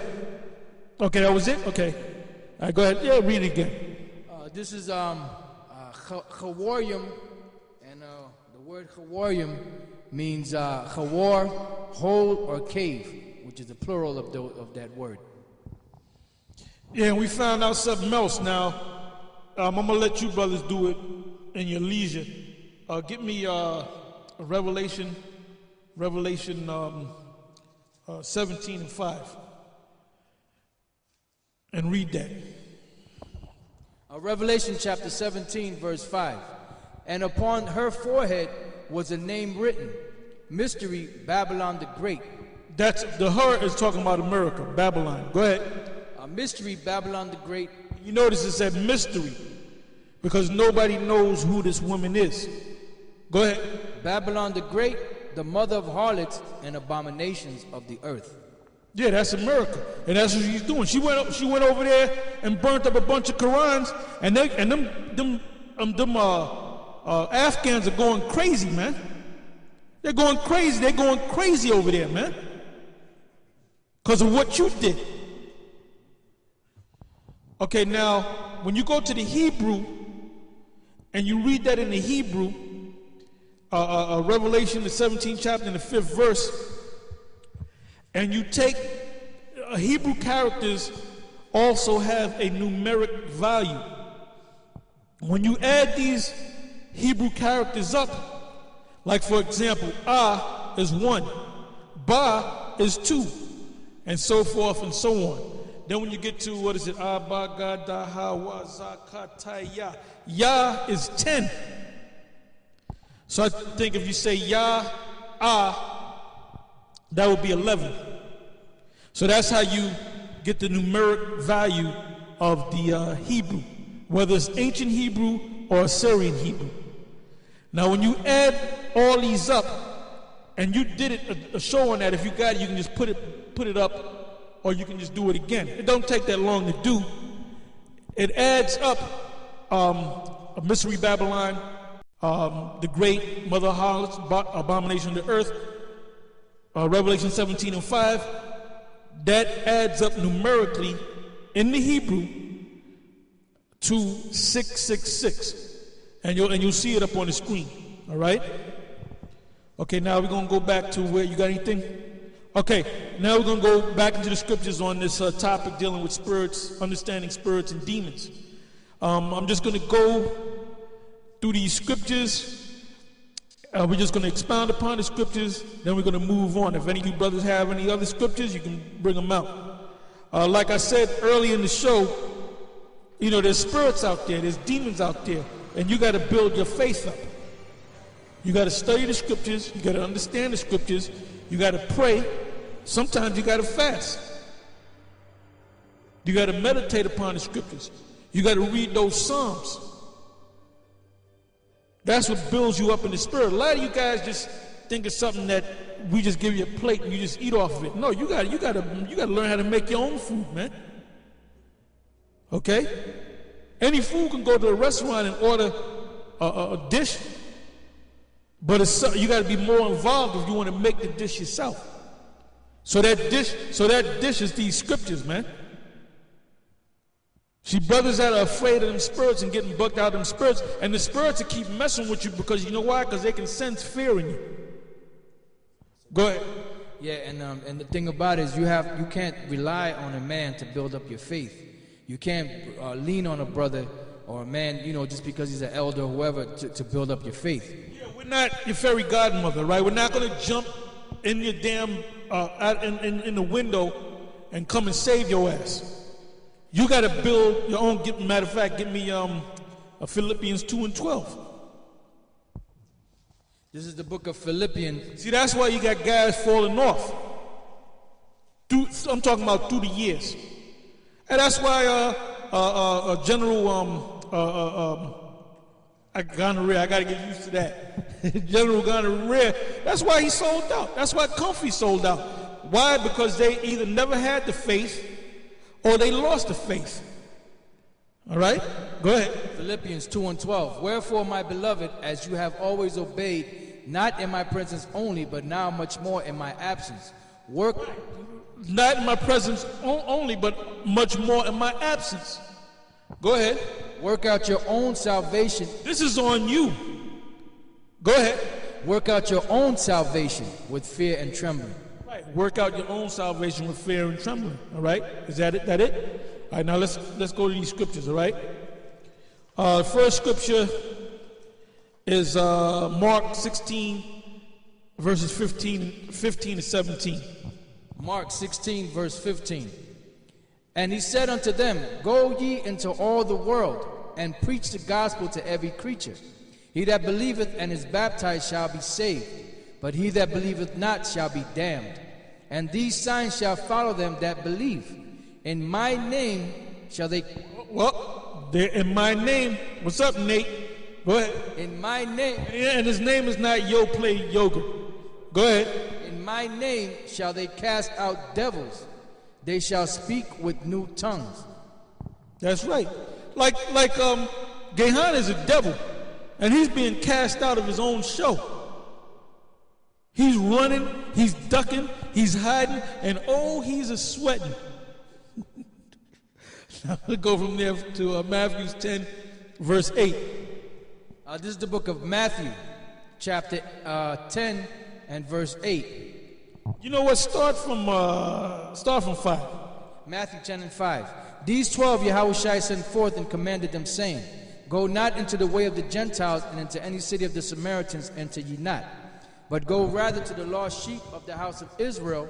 Okay, that was it? Okay. All right, go ahead. Yeah, read it again. This is chawarium, and the word chawarium means chawar, hole or cave, which is the plural of that word. Yeah, and we found out something else now. I'm going to let you brothers do it in your leisure. Get me Revelation 17 and 5. And read that. Revelation chapter 17, verse 5. And upon her forehead was a name written, Mystery, Babylon the Great. That's the her is talking about America, Babylon. Go ahead. Mystery, Babylon the Great. You notice it said mystery because nobody knows who this woman is. Go ahead. Babylon the Great, the mother of harlots and abominations of the earth. Yeah, that's America, and that's what she's doing. She went over there and burnt up a bunch of Qurans, and them Afghans are going crazy, man. They're going crazy. They're going crazy over there, man, because of what you did. Okay, now when you go to the Hebrew and you read that in the Hebrew, Revelation the 17th chapter and the 5th verse. And you take Hebrew characters also have a numeric value. When you add these Hebrew characters up, like for example, A is 1, Ba is 2, and so forth and so on. Then when you get to, what is it, Abba, Gada, Hawa, Zakataya, Ya is 10. So I think if you say Ya, that would be 11. So that's how you get the numeric value of the Hebrew, whether it's ancient Hebrew or Assyrian Hebrew. Now when you add all these up, and you did it, a show on that, if you got it, you can just put it up, or you can just do it again. It don't take that long to do. It adds up a Mystery Babylon, the great mother harlots, abomination of the earth, Revelation 17 and 5, that adds up numerically in the Hebrew to 666, and you'll see it up on the screen. All right. Okay. Now we're gonna go back to where you got anything. Okay. Now we're gonna go back into the scriptures on this topic dealing with spirits, understanding spirits and demons. I'm just gonna go through these scriptures. We're just going to expound upon the scriptures, then we're going to move on. If any of you brothers have any other scriptures, you can bring them out. Like I said early in the show, you know, there's spirits out there, there's demons out there, and you got to build your faith up. You got to study the scriptures, you got to understand the scriptures, you got to pray. Sometimes you got to fast. You got to meditate upon the scriptures. You got to read those Psalms. That's what builds you up in the spirit. A lot of you guys just think it's something that we just give you a plate and you just eat off of it. No, you got to learn how to make your own food, man. Okay? Any food can go to a restaurant and order a dish, but you got to be more involved if you want to make the dish yourself. So that dish is these scriptures, man. See, brothers that are afraid of them spirits and getting bucked out of them spirits, and the spirits will keep messing with you because you know why? Because they can sense fear in you. Go ahead. Yeah, and the thing about it is you can't rely on a man to build up your faith. You can't lean on a brother or a man, you know, just because he's an elder or whoever to build up your faith. Yeah, we're not your fairy godmother, right? We're not going to jump in your damn in the window and come and save your ass. You got to build your own. Matter of fact, give me Philippians 2:12. This is the book of Philippians. See, that's why you got guys falling off. I'm talking about through the years, and that's why General Gonorrhea. I got to get used to that. General Gonorrhea. That's why he sold out. That's why Comfy sold out. Why? Because they either never had the faith or they lost the faith. All right? Go ahead. Philippians 2:12. Wherefore, my beloved, as you have always obeyed, not in my presence only, but now much more in my absence. Work. Not in my presence only, but much more in my absence. Go ahead. Work out your own salvation. This is on you. Go ahead. Work out your own salvation with fear and trembling. Right. Work out your own salvation with fear and trembling. All right? Is that it? That it? All right, now let's go to these scriptures, all right? First scripture is Mark 16, verses 15 to 17. Mark 16, verse 15. And he said unto them, Go ye into all the world, and preach the gospel to every creature. He that believeth and is baptized shall be saved, but he that believeth not shall be damned. And these signs shall follow them that believe. In my name shall they... Well, in my name... What's up, Nate? Go ahead. In my name... Yeah, and his name is not Yo Play Yoga. Go ahead. In my name shall they cast out devils. They shall speak with new tongues. That's right. Like Gehan is a devil, and he's being cast out of his own show. He's running, he's ducking, he's hiding, and oh, he's a sweating. Now we'll go from there to Matthew 10, verse 8. This is the book of Matthew, chapter 10 and verse 8. You know what? Start from 5. Matthew 10 and 5. These 12 Yahushua sent forth and commanded them, saying, Go not into the way of the Gentiles, and into any city of the Samaritans enter ye not, but go rather to the lost sheep of the house of Israel.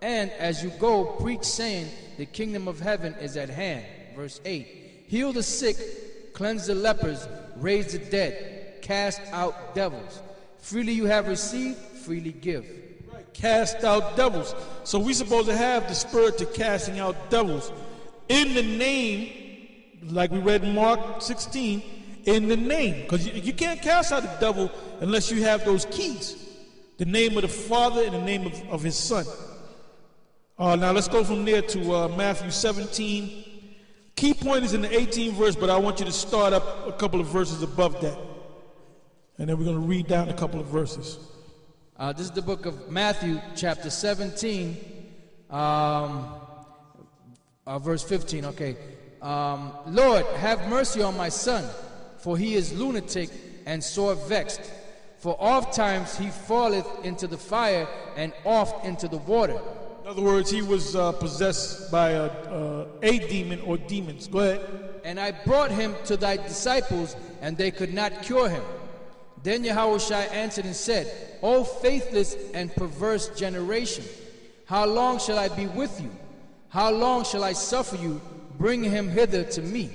And as you go, preach, saying, The kingdom of heaven is at hand. Verse 8. Heal the sick, cleanse the lepers, raise the dead, cast out devils. Freely you have received, freely give. Right. Cast out devils. So we're supposed to have the spirit to casting out devils. In the name, like we read in Mark 16, in the name. Because you can't cast out the devil unless you have those keys. The name of the Father and the name of his Son. Now let's go from there to Matthew 17. Key point is in the 18th verse, but I want you to start up a couple of verses above that. And then we're going to read down a couple of verses. This is the book of Matthew, chapter 17, verse 15. Okay. Lord, have mercy on my son, for he is lunatic and sore vexed. For oft times he falleth into the fire and oft into the water. other words, he was possessed by a demon or demons. Go ahead. And I brought him to thy disciples, and they could not cure him. Then Yahushua answered and said, O faithless and perverse generation, how long shall I be with you? How long shall I suffer you? Bring him hither to me.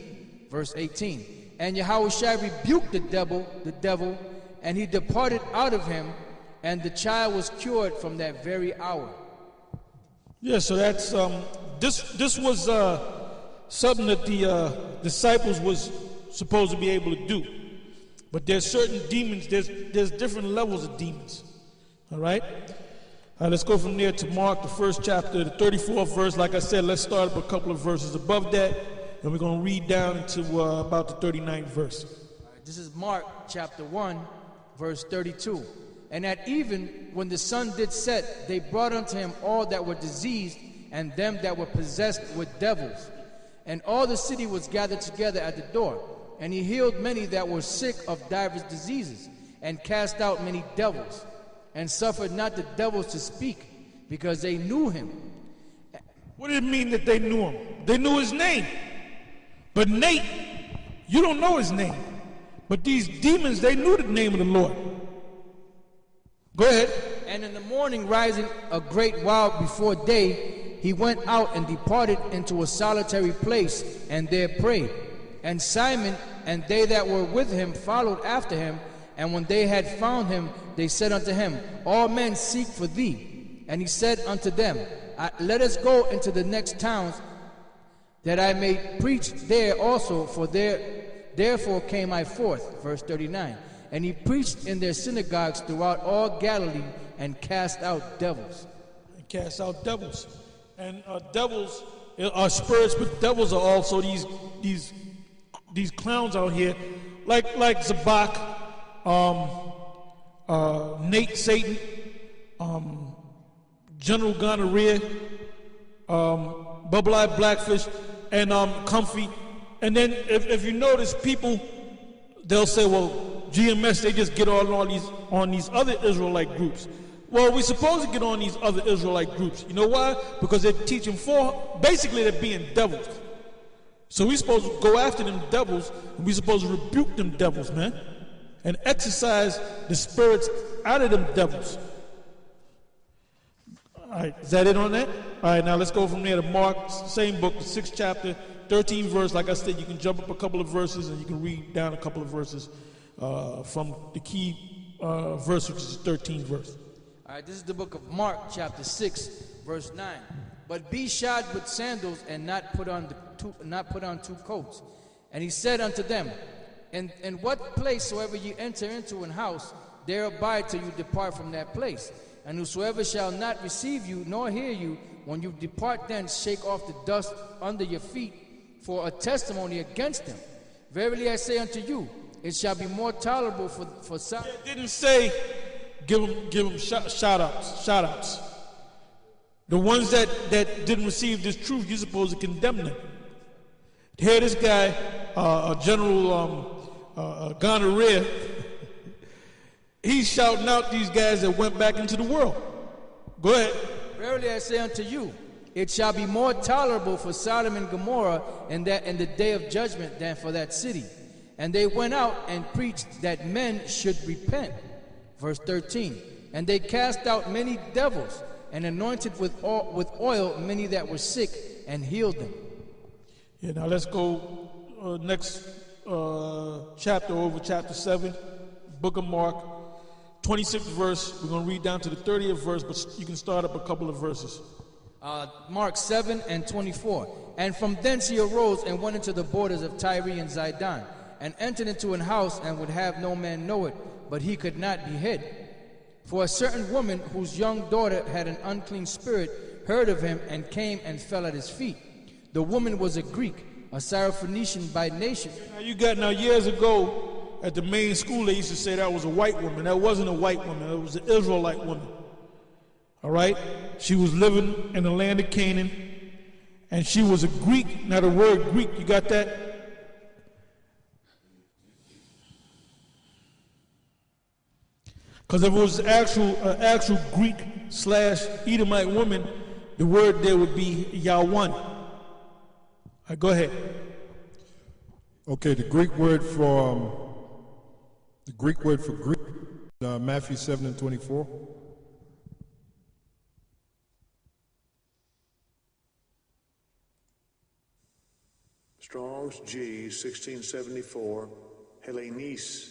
Verse 18. And Yahushua rebuked the devil, and he departed out of him, and the child was cured from that very hour. Yeah, so that's this was something that the disciples was supposed to be able to do. But there's certain demons, there's different levels of demons. All right? Let's go from there to Mark, the first chapter, the 34th verse. Like I said, let's start up a couple of verses above that, and we're going to read down into about the 39th verse. All right, this is Mark chapter 1, verse 32. And at even, when the sun did set, they brought unto him all that were diseased, and them that were possessed with devils. And all the city was gathered together at the door. And he healed many that were sick of divers diseases, and cast out many devils, and suffered not the devils to speak, because they knew him. What did it mean that they knew him? They knew his name. But Nate, you don't know his name. But these demons, they knew the name of the Lord. Go ahead. And in the morning, rising a great while before day, he went out and departed into a solitary place, and there prayed. And Simon and they that were with him followed after him. And when they had found him, they said unto him, All men seek for thee. And he said unto them, Let us go into the next towns, that I may preach there also, for therefore came I forth. Verse 39. And he preached in their synagogues throughout all Galilee, and cast out devils. And cast out devils. And devils are spirits, but devils are also these clowns out here, like Zabak, Nate Satan, General Gonorrhea, Bubble-Eyed Blackfish, and Comfy. And then if you notice, people, they'll say, well, GMS, they just get on these other Israelite groups. Well, we're supposed to get on these other Israelite groups. You know why? Because they're teaching basically they're being devils. So we're supposed to go after them devils, and we're supposed to rebuke them devils, man, and exorcise the spirits out of them devils. All right, is that it on that? All right, now let's go from there to Mark, same book, the 6th chapter, 13th verse. Like I said, you can jump up a couple of verses, and you can read down a couple of verses from the key verse, which is the 13th verse. All right, this is the book of Mark, chapter 6, verse 9. But be shod with sandals, and not put on two coats. And he said unto them, In what place soever ye enter into an house, there abide till you depart from that place. And whosoever shall not receive you nor hear you, when you depart thence, shake off the dust under your feet for a testimony against them. Verily I say unto you, it shall be more tolerable for some. It didn't say give them shout outs. The ones that didn't receive this truth, you're supposed to condemn them. Here, this guy, General Gonorrhea, he's shouting out these guys that went back into the world. Go ahead. Verily I say unto you, it shall be more tolerable for Sodom and Gomorrah in the day of judgment than for that city. And they went out and preached that men should repent. Verse 13. And they cast out many devils, and anointed with oil many that were sick, and healed them. Yeah, now let's go next chapter over, chapter 7, book of Mark, 26th verse. We're going to read down to the 30th verse, but you can start up a couple of verses. Mark 7 and 24. And from thence he arose and went into the borders of Tyre and Zidon, and entered into an house, and would have no man know it, but he could not be hid. For a certain woman whose young daughter had an unclean spirit heard of him, and came and fell at his feet. The woman was a Greek, a Syrophoenician by nation. Now years ago at the main school, they used to say that was a white woman. That wasn't a white woman. It was an Israelite woman. All right? She was living in the land of Canaan, and she was a Greek. Now the word Greek, you got that? Because if it was actual Greek / Edomite woman, the word there would be Yawan. Go ahead. Okay, the Greek word for Greek, Matthew 7:24. Strong's G 1674, Hellenis.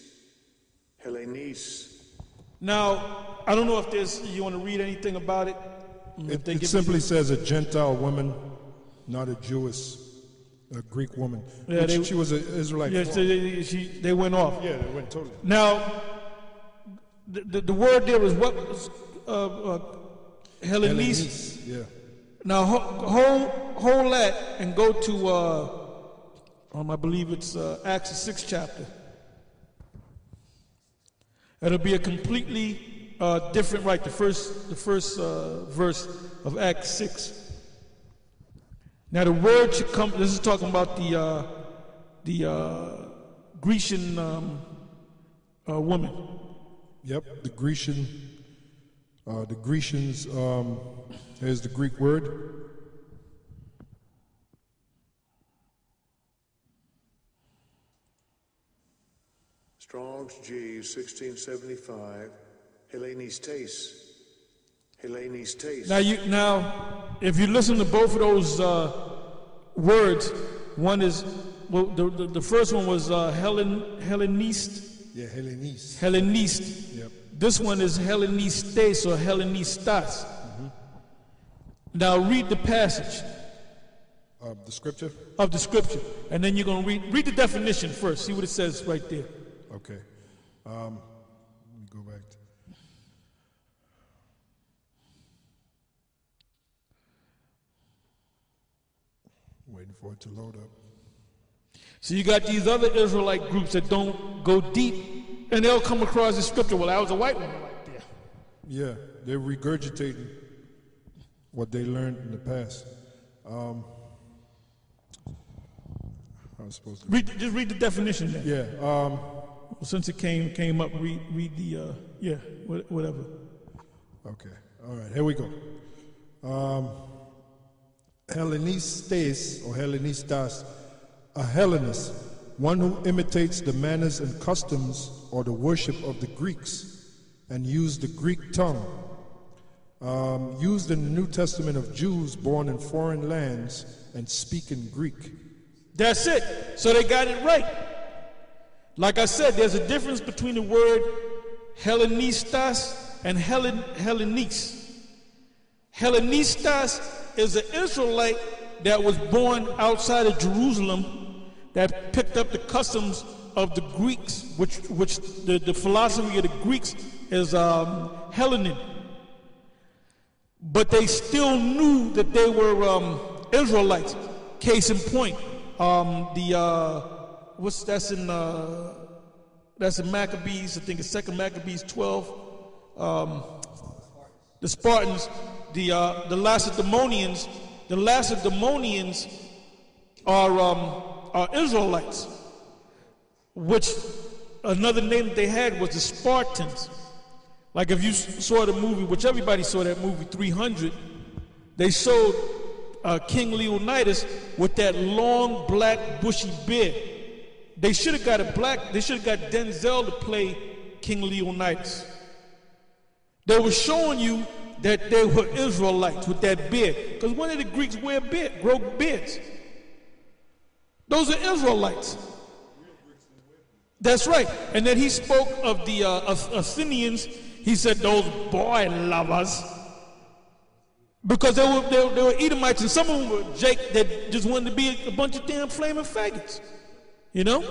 Now, I don't know if you want to read anything about it. It simply says a Gentile woman, not a Jewish, a Greek woman. Yeah, she was an Israelite. Yes, they went off. Yeah, they went totally. Now, the word there was what? Hellenis. Yeah. Now, hold that and go to, I believe it's Acts the 6th chapter. It'll be a completely different, right? The first verse of Acts 6. Now the word should come. This is talking about the Grecian woman. Yep, the Grecians. Here's the Greek word. Strong's G 1675, Hellenistes. Now, if you listen to both of those words, one is the first one was Hellenist. Yeah, Hellenist. Hellenist. Yep. This one is Hellenistes or Hellenistas. Mm-hmm. Now read the passage. The scripture? Of the scripture. And then you're going to read the definition first. See what it says right there. Okay. Let me go back. Waiting for it to load up. So you got these other Israelite groups that don't go deep, and they'll come across the scripture. Well, that was a white woman right there. Yeah, they're regurgitating what they learned in the past. I was supposed to just read the definition then. Yeah. Well, since it came up, read the whatever. Okay. All right. Here we go. Hellenistes or Hellenistas, a Hellenist, one who imitates the manners and customs or the worship of the Greeks and use the Greek tongue. Used in the New Testament of Jews born in foreign lands and speaking Greek. That's it. So they got it right. Like I said, there's a difference between the word Hellenistas and Hellenis. Hellenistas is an Israelite that was born outside of Jerusalem that picked up the customs of the Greeks, which the philosophy of the Greeks is Hellenin. But they still knew that they were Israelites. Case in point, that's in Maccabees, I think it's 2 Maccabees 12. The Spartans, the Lacedaemonians. The Lacedaemonians are Israelites, which another name that they had was the Spartans. Like if you saw the movie, which everybody saw that movie 300, they showed King Leonidas with that long black bushy beard. They should have got Denzel to play King Leonidas. They were showing you that they were Israelites with that beard. Because when did the Greeks grow beards? Those are Israelites. That's right. And then he spoke of the Athenians. He said those boy lovers. Because they were Edomites, and some of them were Jake that just wanted to be a bunch of damn flaming faggots. You know?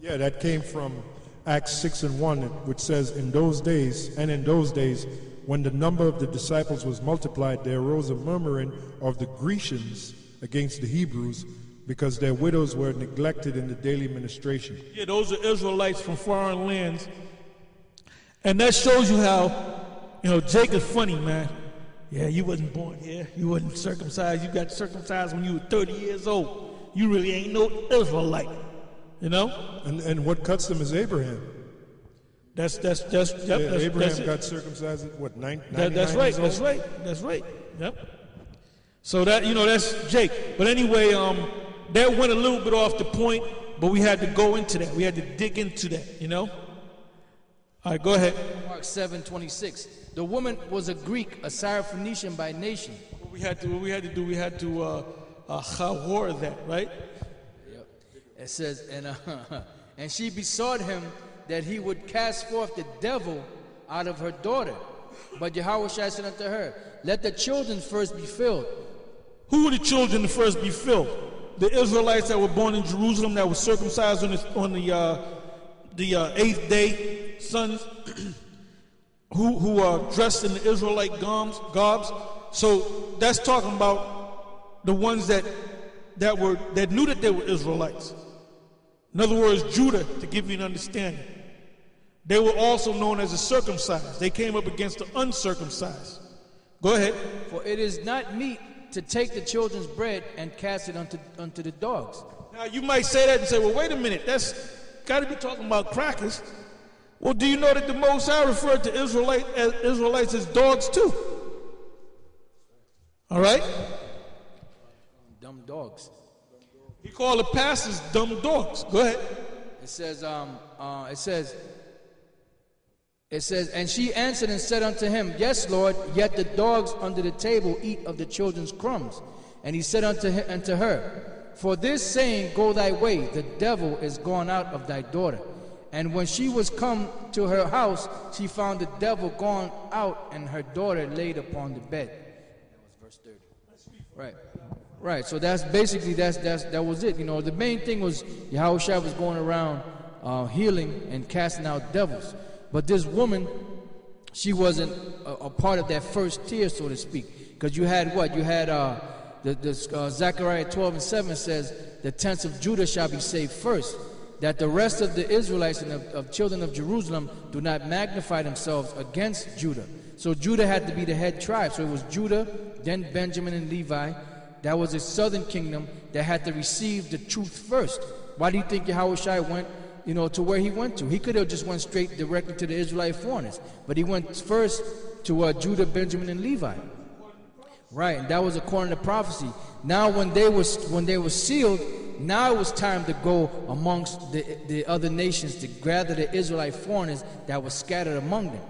Yeah, that came from Acts 6:1, which says, in those days, when the number of the disciples was multiplied, there arose a murmuring of the Grecians against the Hebrews, because their widows were neglected in the daily ministration. Yeah, those are Israelites from foreign lands. And that shows you how, Jake is funny, man. Yeah, you wasn't born here. You wasn't circumcised. You got circumcised when you were 30 years old. You really ain't no Israelite, And what cuts them is Abraham. Yep, Abraham got circumcised at what, 99 that's right. years old? That's right. Yep. So that, that's Jake. But anyway, that went a little bit off the point, but we had to go into that. We had to dig into that, All right, go ahead. Mark 7:26. The woman was a Greek, a Syrophoenician by nation. What we had to do, we had to chahor that, right? Yep. It says, and she besought him that he would cast forth the devil out of her daughter. But Yahushua said unto her, let the children first be filled. Who were the children to first be filled? The Israelites that were born in Jerusalem, that were circumcised on the 8th day, sons who are dressed in the Israelite garbs. So that's talking about the ones that knew that they were Israelites. In other words, Judah, to give you an understanding. They were also known as the circumcised. They came up against the uncircumcised. Go ahead. For it is not meet to take the children's bread and cast it unto the dogs. Now you might say that and say, well, wait a minute, that's got to be talking about crackers. Well, do you know that the Most High referred to Israelites as dogs too? All right? Dumb dogs. He called the pastors dumb dogs. Go ahead. It says, and she answered and said unto him, yes, Lord, yet the dogs under the table eat of the children's crumbs. And he said unto her, for this saying, go thy way, the devil is gone out of thy daughter. And when she was come to her house, she found the devil gone out and her daughter laid upon the bed. That was verse 30. Right. So that's basically, that was it. The main thing was Yahushua was going around healing and casting out devils. But this woman, she wasn't a part of that first tier, so to speak. Because you had what? You had Zechariah 12:7 says, the tents of Judah shall be saved first, that the rest of the Israelites and of children of Jerusalem do not magnify themselves against Judah. So Judah had to be the head tribe. So it was Judah, then Benjamin and Levi. That was a southern kingdom that had to receive the truth first. Why do you think Yahushua went to where he went to? He could have just went straight directly to the Israelite foreigners, but he went first to Judah, Benjamin, and Levi. Right, and that was according to prophecy. Now, when they were sealed, now it was time to go amongst the other nations to gather the Israelite foreigners that were scattered among them.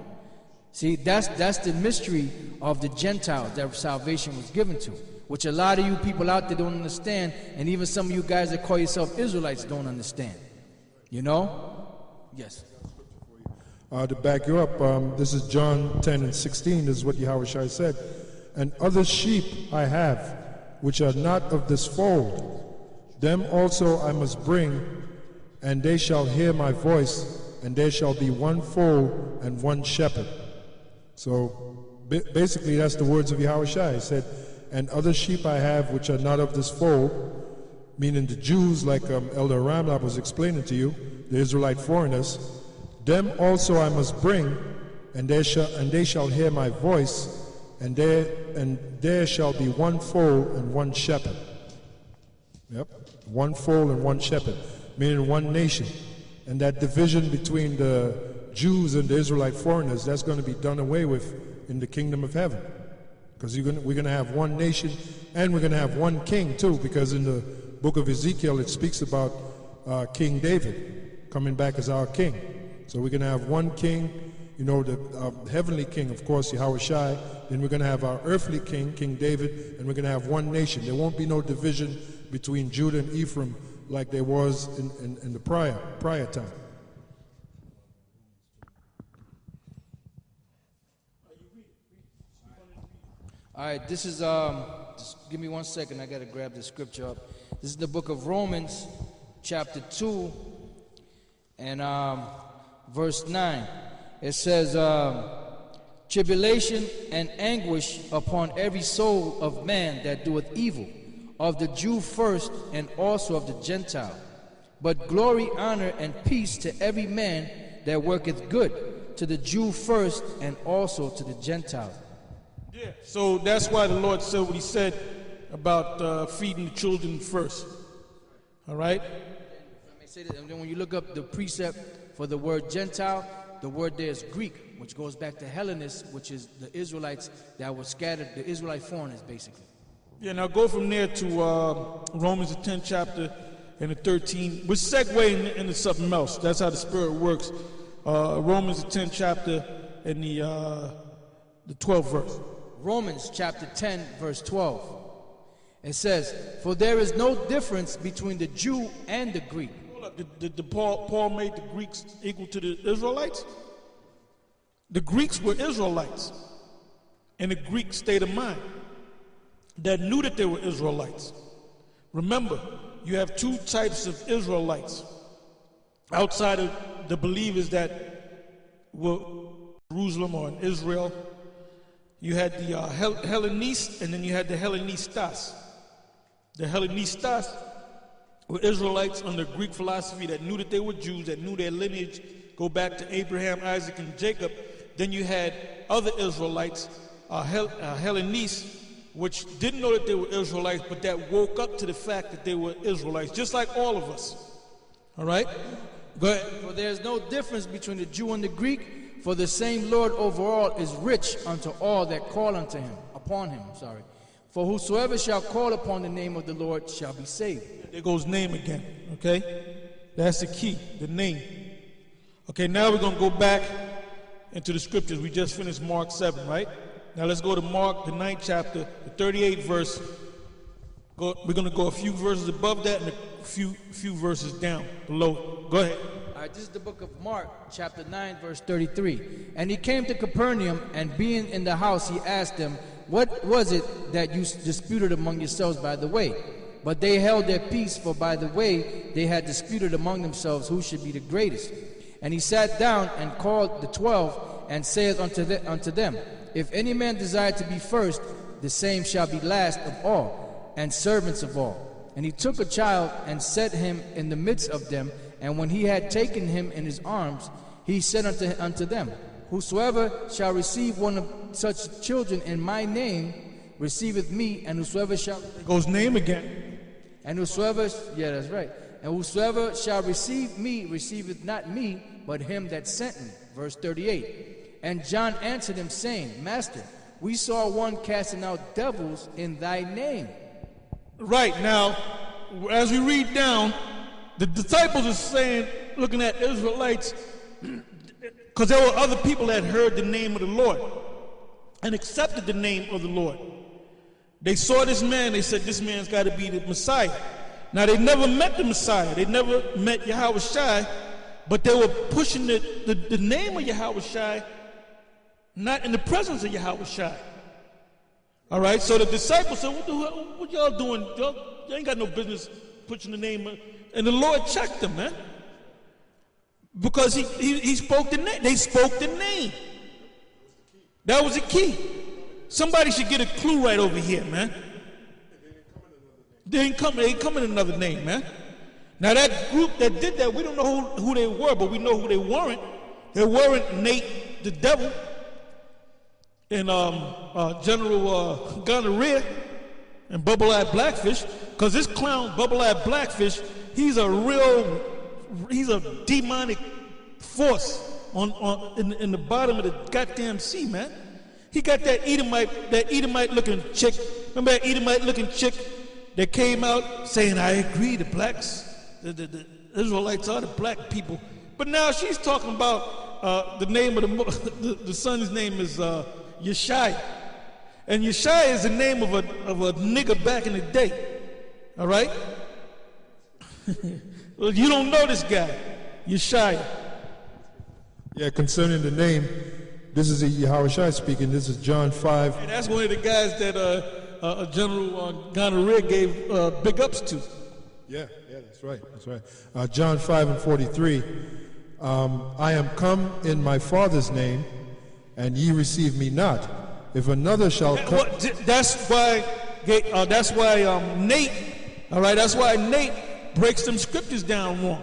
See, that's the mystery of the Gentiles that salvation was given to, which a lot of you people out there don't understand, and even some of you guys that call yourself Israelites don't understand. Yes. To back you up, this is John 10:16. This is what Yahushua said. And other sheep I have, which are not of this fold, them also I must bring, and they shall hear my voice, and there shall be one fold and one shepherd. So basically that's the words of Yahushua. He said, and other sheep I have, which are not of this fold, meaning the Jews, like Elder Ramlab was explaining to you, the Israelite foreigners, them also I must bring, and they shall hear my voice, and there shall be one fold and one shepherd. Yep, one fold and one shepherd, meaning one nation. And that division between the Jews and the Israelite foreigners, that's going to be done away with in the kingdom of heaven. Because we're going to have one nation, and we're going to have one king too, because in the book of Ezekiel it speaks about King David coming back as our king. So we're going to have one king, the heavenly king, of course, Yahushua. Then we're going to have our earthly king, King David, and we're going to have one nation. There won't be no division between Judah and Ephraim like there was in the prior time. All right, this is, just give me 1 second, I got to grab the scripture up. This is the book of Romans, chapter 2, and verse 9. It says, tribulation and anguish upon every soul of man that doeth evil, of the Jew first, and also of the Gentile. But glory, honor, and peace to every man that worketh good, to the Jew first, and also to the Gentile. Yeah, so that's why the Lord said what he said about feeding the children first. All right? And then when you look up the precept for the word Gentile, the word there is Greek, which goes back to Hellenists, which is the Israelites that were scattered, the Israelite foreigners, basically. Yeah, now go from there to Romans, the 10th chapter and the 13th. We're segueing into something else. That's how the Spirit works. Romans, the 10th chapter and the 12th verse. Romans chapter 10, verse 12. It says, "For there is no difference between the Jew and the Greek." Hold up. Did Paul made the Greeks equal to the Israelites? The Greeks were Israelites in a Greek state of mind that knew that they were Israelites. Remember, you have two types of Israelites outside of the believers that were in Jerusalem or in Israel. You had the Hellenistes, and then you had the Hellenistas. The Hellenistas were Israelites under Greek philosophy that knew that they were Jews, that knew their lineage go back to Abraham, Isaac, and Jacob. Then you had other Israelites, Hellenistes, which didn't know that they were Israelites, but that woke up to the fact that they were Israelites, just like all of us. All right? Go ahead. "For there is no difference between the Jew and the Greek, for the same Lord over all is rich unto all that call upon him. For whosoever shall call upon the name of the Lord shall be saved." There goes name again, okay? That's the key, the name. Okay, now we're going to go back into the scriptures. We just finished Mark 7, right? Now let's go to Mark, the 9th chapter, the 38th verse. We're going to go a few verses above that and a few verses down below. Go ahead. All right, this is the book of Mark, chapter 9, verse 33. "And he came to Capernaum, and being in the house, he asked them, What was it that you disputed among yourselves by the way? But they held their peace, for by the way they had disputed among themselves who should be the greatest. And he sat down and called the 12, and saith unto them, If any man desire to be first, the same shall be last of all, and servants of all. And he took a child, and set him in the midst of them, and when he had taken him in his arms, he said unto them, Whosoever shall receive one of such children in my name receiveth me, and whosoever shall..." There goes name again. "And whosoever," yeah, that's right. "And whosoever shall receive me receiveth not me, but him that sent me." Verse 38. "And John answered him, saying, Master, we saw one casting out devils in thy name." Right, now, as we read down, the disciples are saying, looking at Israelites, because there were other people that heard the name of the Lord and accepted the name of the Lord. They saw this man, they said, this man's got to be the Messiah. Now, they never met the Messiah. They never met Yahushua, but they were pushing the name of Yahushua, not in the presence of Yahushua. All right, so the disciples said, what y'all doing? Y'all ain't got no business pushing the name of... And the Lord checked them, man. Because he spoke the name. They spoke the name. That was the key. Somebody should get a clue right over here, man. They ain't come in another name, man. Now that group that did that, we don't know who they were, but we know who they weren't. They weren't Nate the devil and General Gonorrhea and Bubble-Eyed Blackfish, because this clown Bubble-Eyed Blackfish, he's a demonic force in the bottom of the goddamn sea, man. He got that Edomite looking chick. Remember that Edomite looking chick that came out saying, I agree, the blacks, the Israelites are the black people. But now she's talking about the name of the son's name is Yeshai. And Yeshai is the name of a nigga back in the day. All right? Well, you don't know this guy, Yeshai. Yeah, concerning the name, this is Yahushua speaking. This is John 5. And that's one of the guys that General Gonorrhea gave big ups to. Yeah, that's right. That's right. John 5:43. I am come in my Father's name, and ye receive me not. If another shall come, that's why Nate. All right, that's why Nate breaks them scriptures down wrong.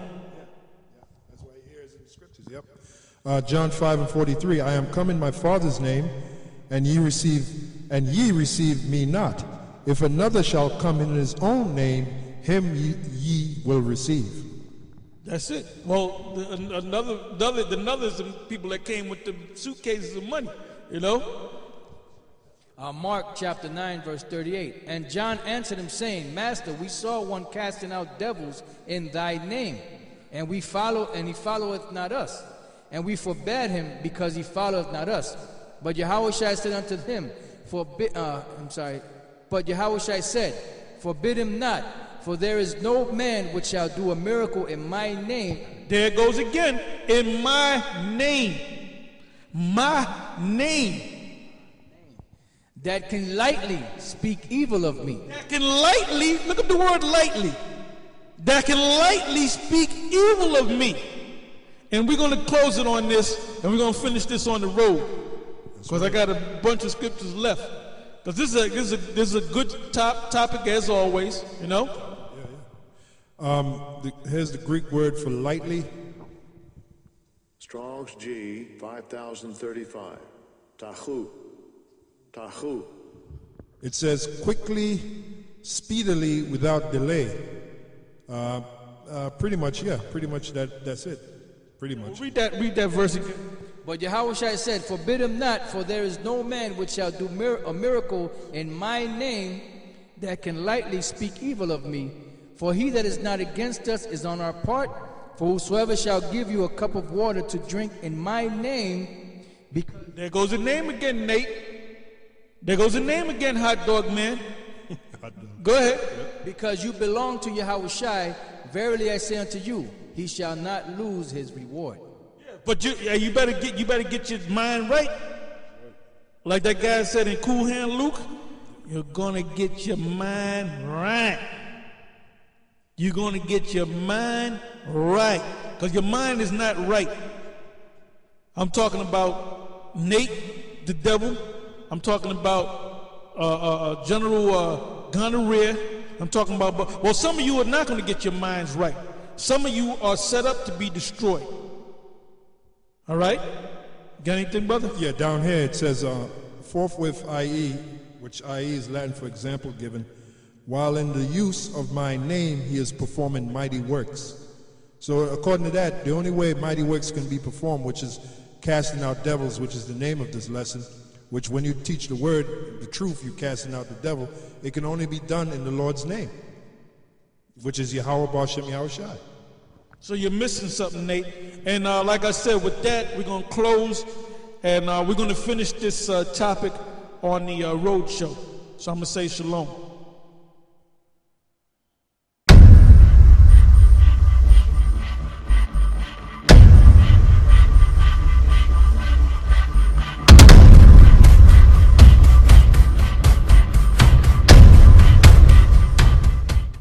That's why he hears in the scriptures. Yep. John 5:43. I am come in my Father's name, and ye receive me not. If another shall come in his own name, him ye will receive. That's it. Well, another is the people that came with the suitcases of money, you know? Mark chapter 9, verse 38. And John answered him, saying, Master, we saw one casting out devils in thy name, and he followeth not us. And we forbade him because he followeth not us. But Yahushua said unto him, But Yahushua said, Forbid him not, for there is no man which shall do a miracle in my name. There it goes again. In my name. My name. That can lightly speak evil of me. That can lightly, look at the word lightly. That can lightly speak evil of me. And we're going to close it on this, and we're going to finish this on the road. Because I got a bunch of scriptures left. Because this is a good topic as always, you know? Here's the Greek word for lightly. Strong's G 5035. Tachu. Tachu. It says quickly, speedily, without delay. Pretty much that's it. Pretty much. Read that verse again. But Yahushua said, Forbid him not, for there is no man which shall do a miracle in my name that can lightly speak evil of me. For he that is not against us is on our part. For whosoever shall give you a cup of water to drink in my name, because there goes the name again, Nate. There goes the name again, hot dog man. Go ahead. Because you belong to Yahushua, verily I say unto you, he shall not lose his reward. But you better get your mind right. Like that guy said in Cool Hand Luke, you're gonna get your mind right. You're gonna get your mind right. Because your mind is not right. I'm talking about Nate, the devil. I'm talking about General Gonorrhea. I'm talking about, well, some of you are not going to get your minds right. Some of you are set up to be destroyed. All right? Got anything, brother? Yeah, down here it says, forthwith IE, which IE is Latin for example given, while in the use of my name he is performing mighty works. So according to that, the only way mighty works can be performed, which is casting out devils, which is the name of this lesson, which when you teach the word, the truth, you're casting out the devil, it can only be done in the Lord's name, which is Yahweh Bashem Yahushai. So you're missing something, Nate. And like I said, with that, we're going to close, and we're going to finish this topic on the road show. So I'm going to say shalom.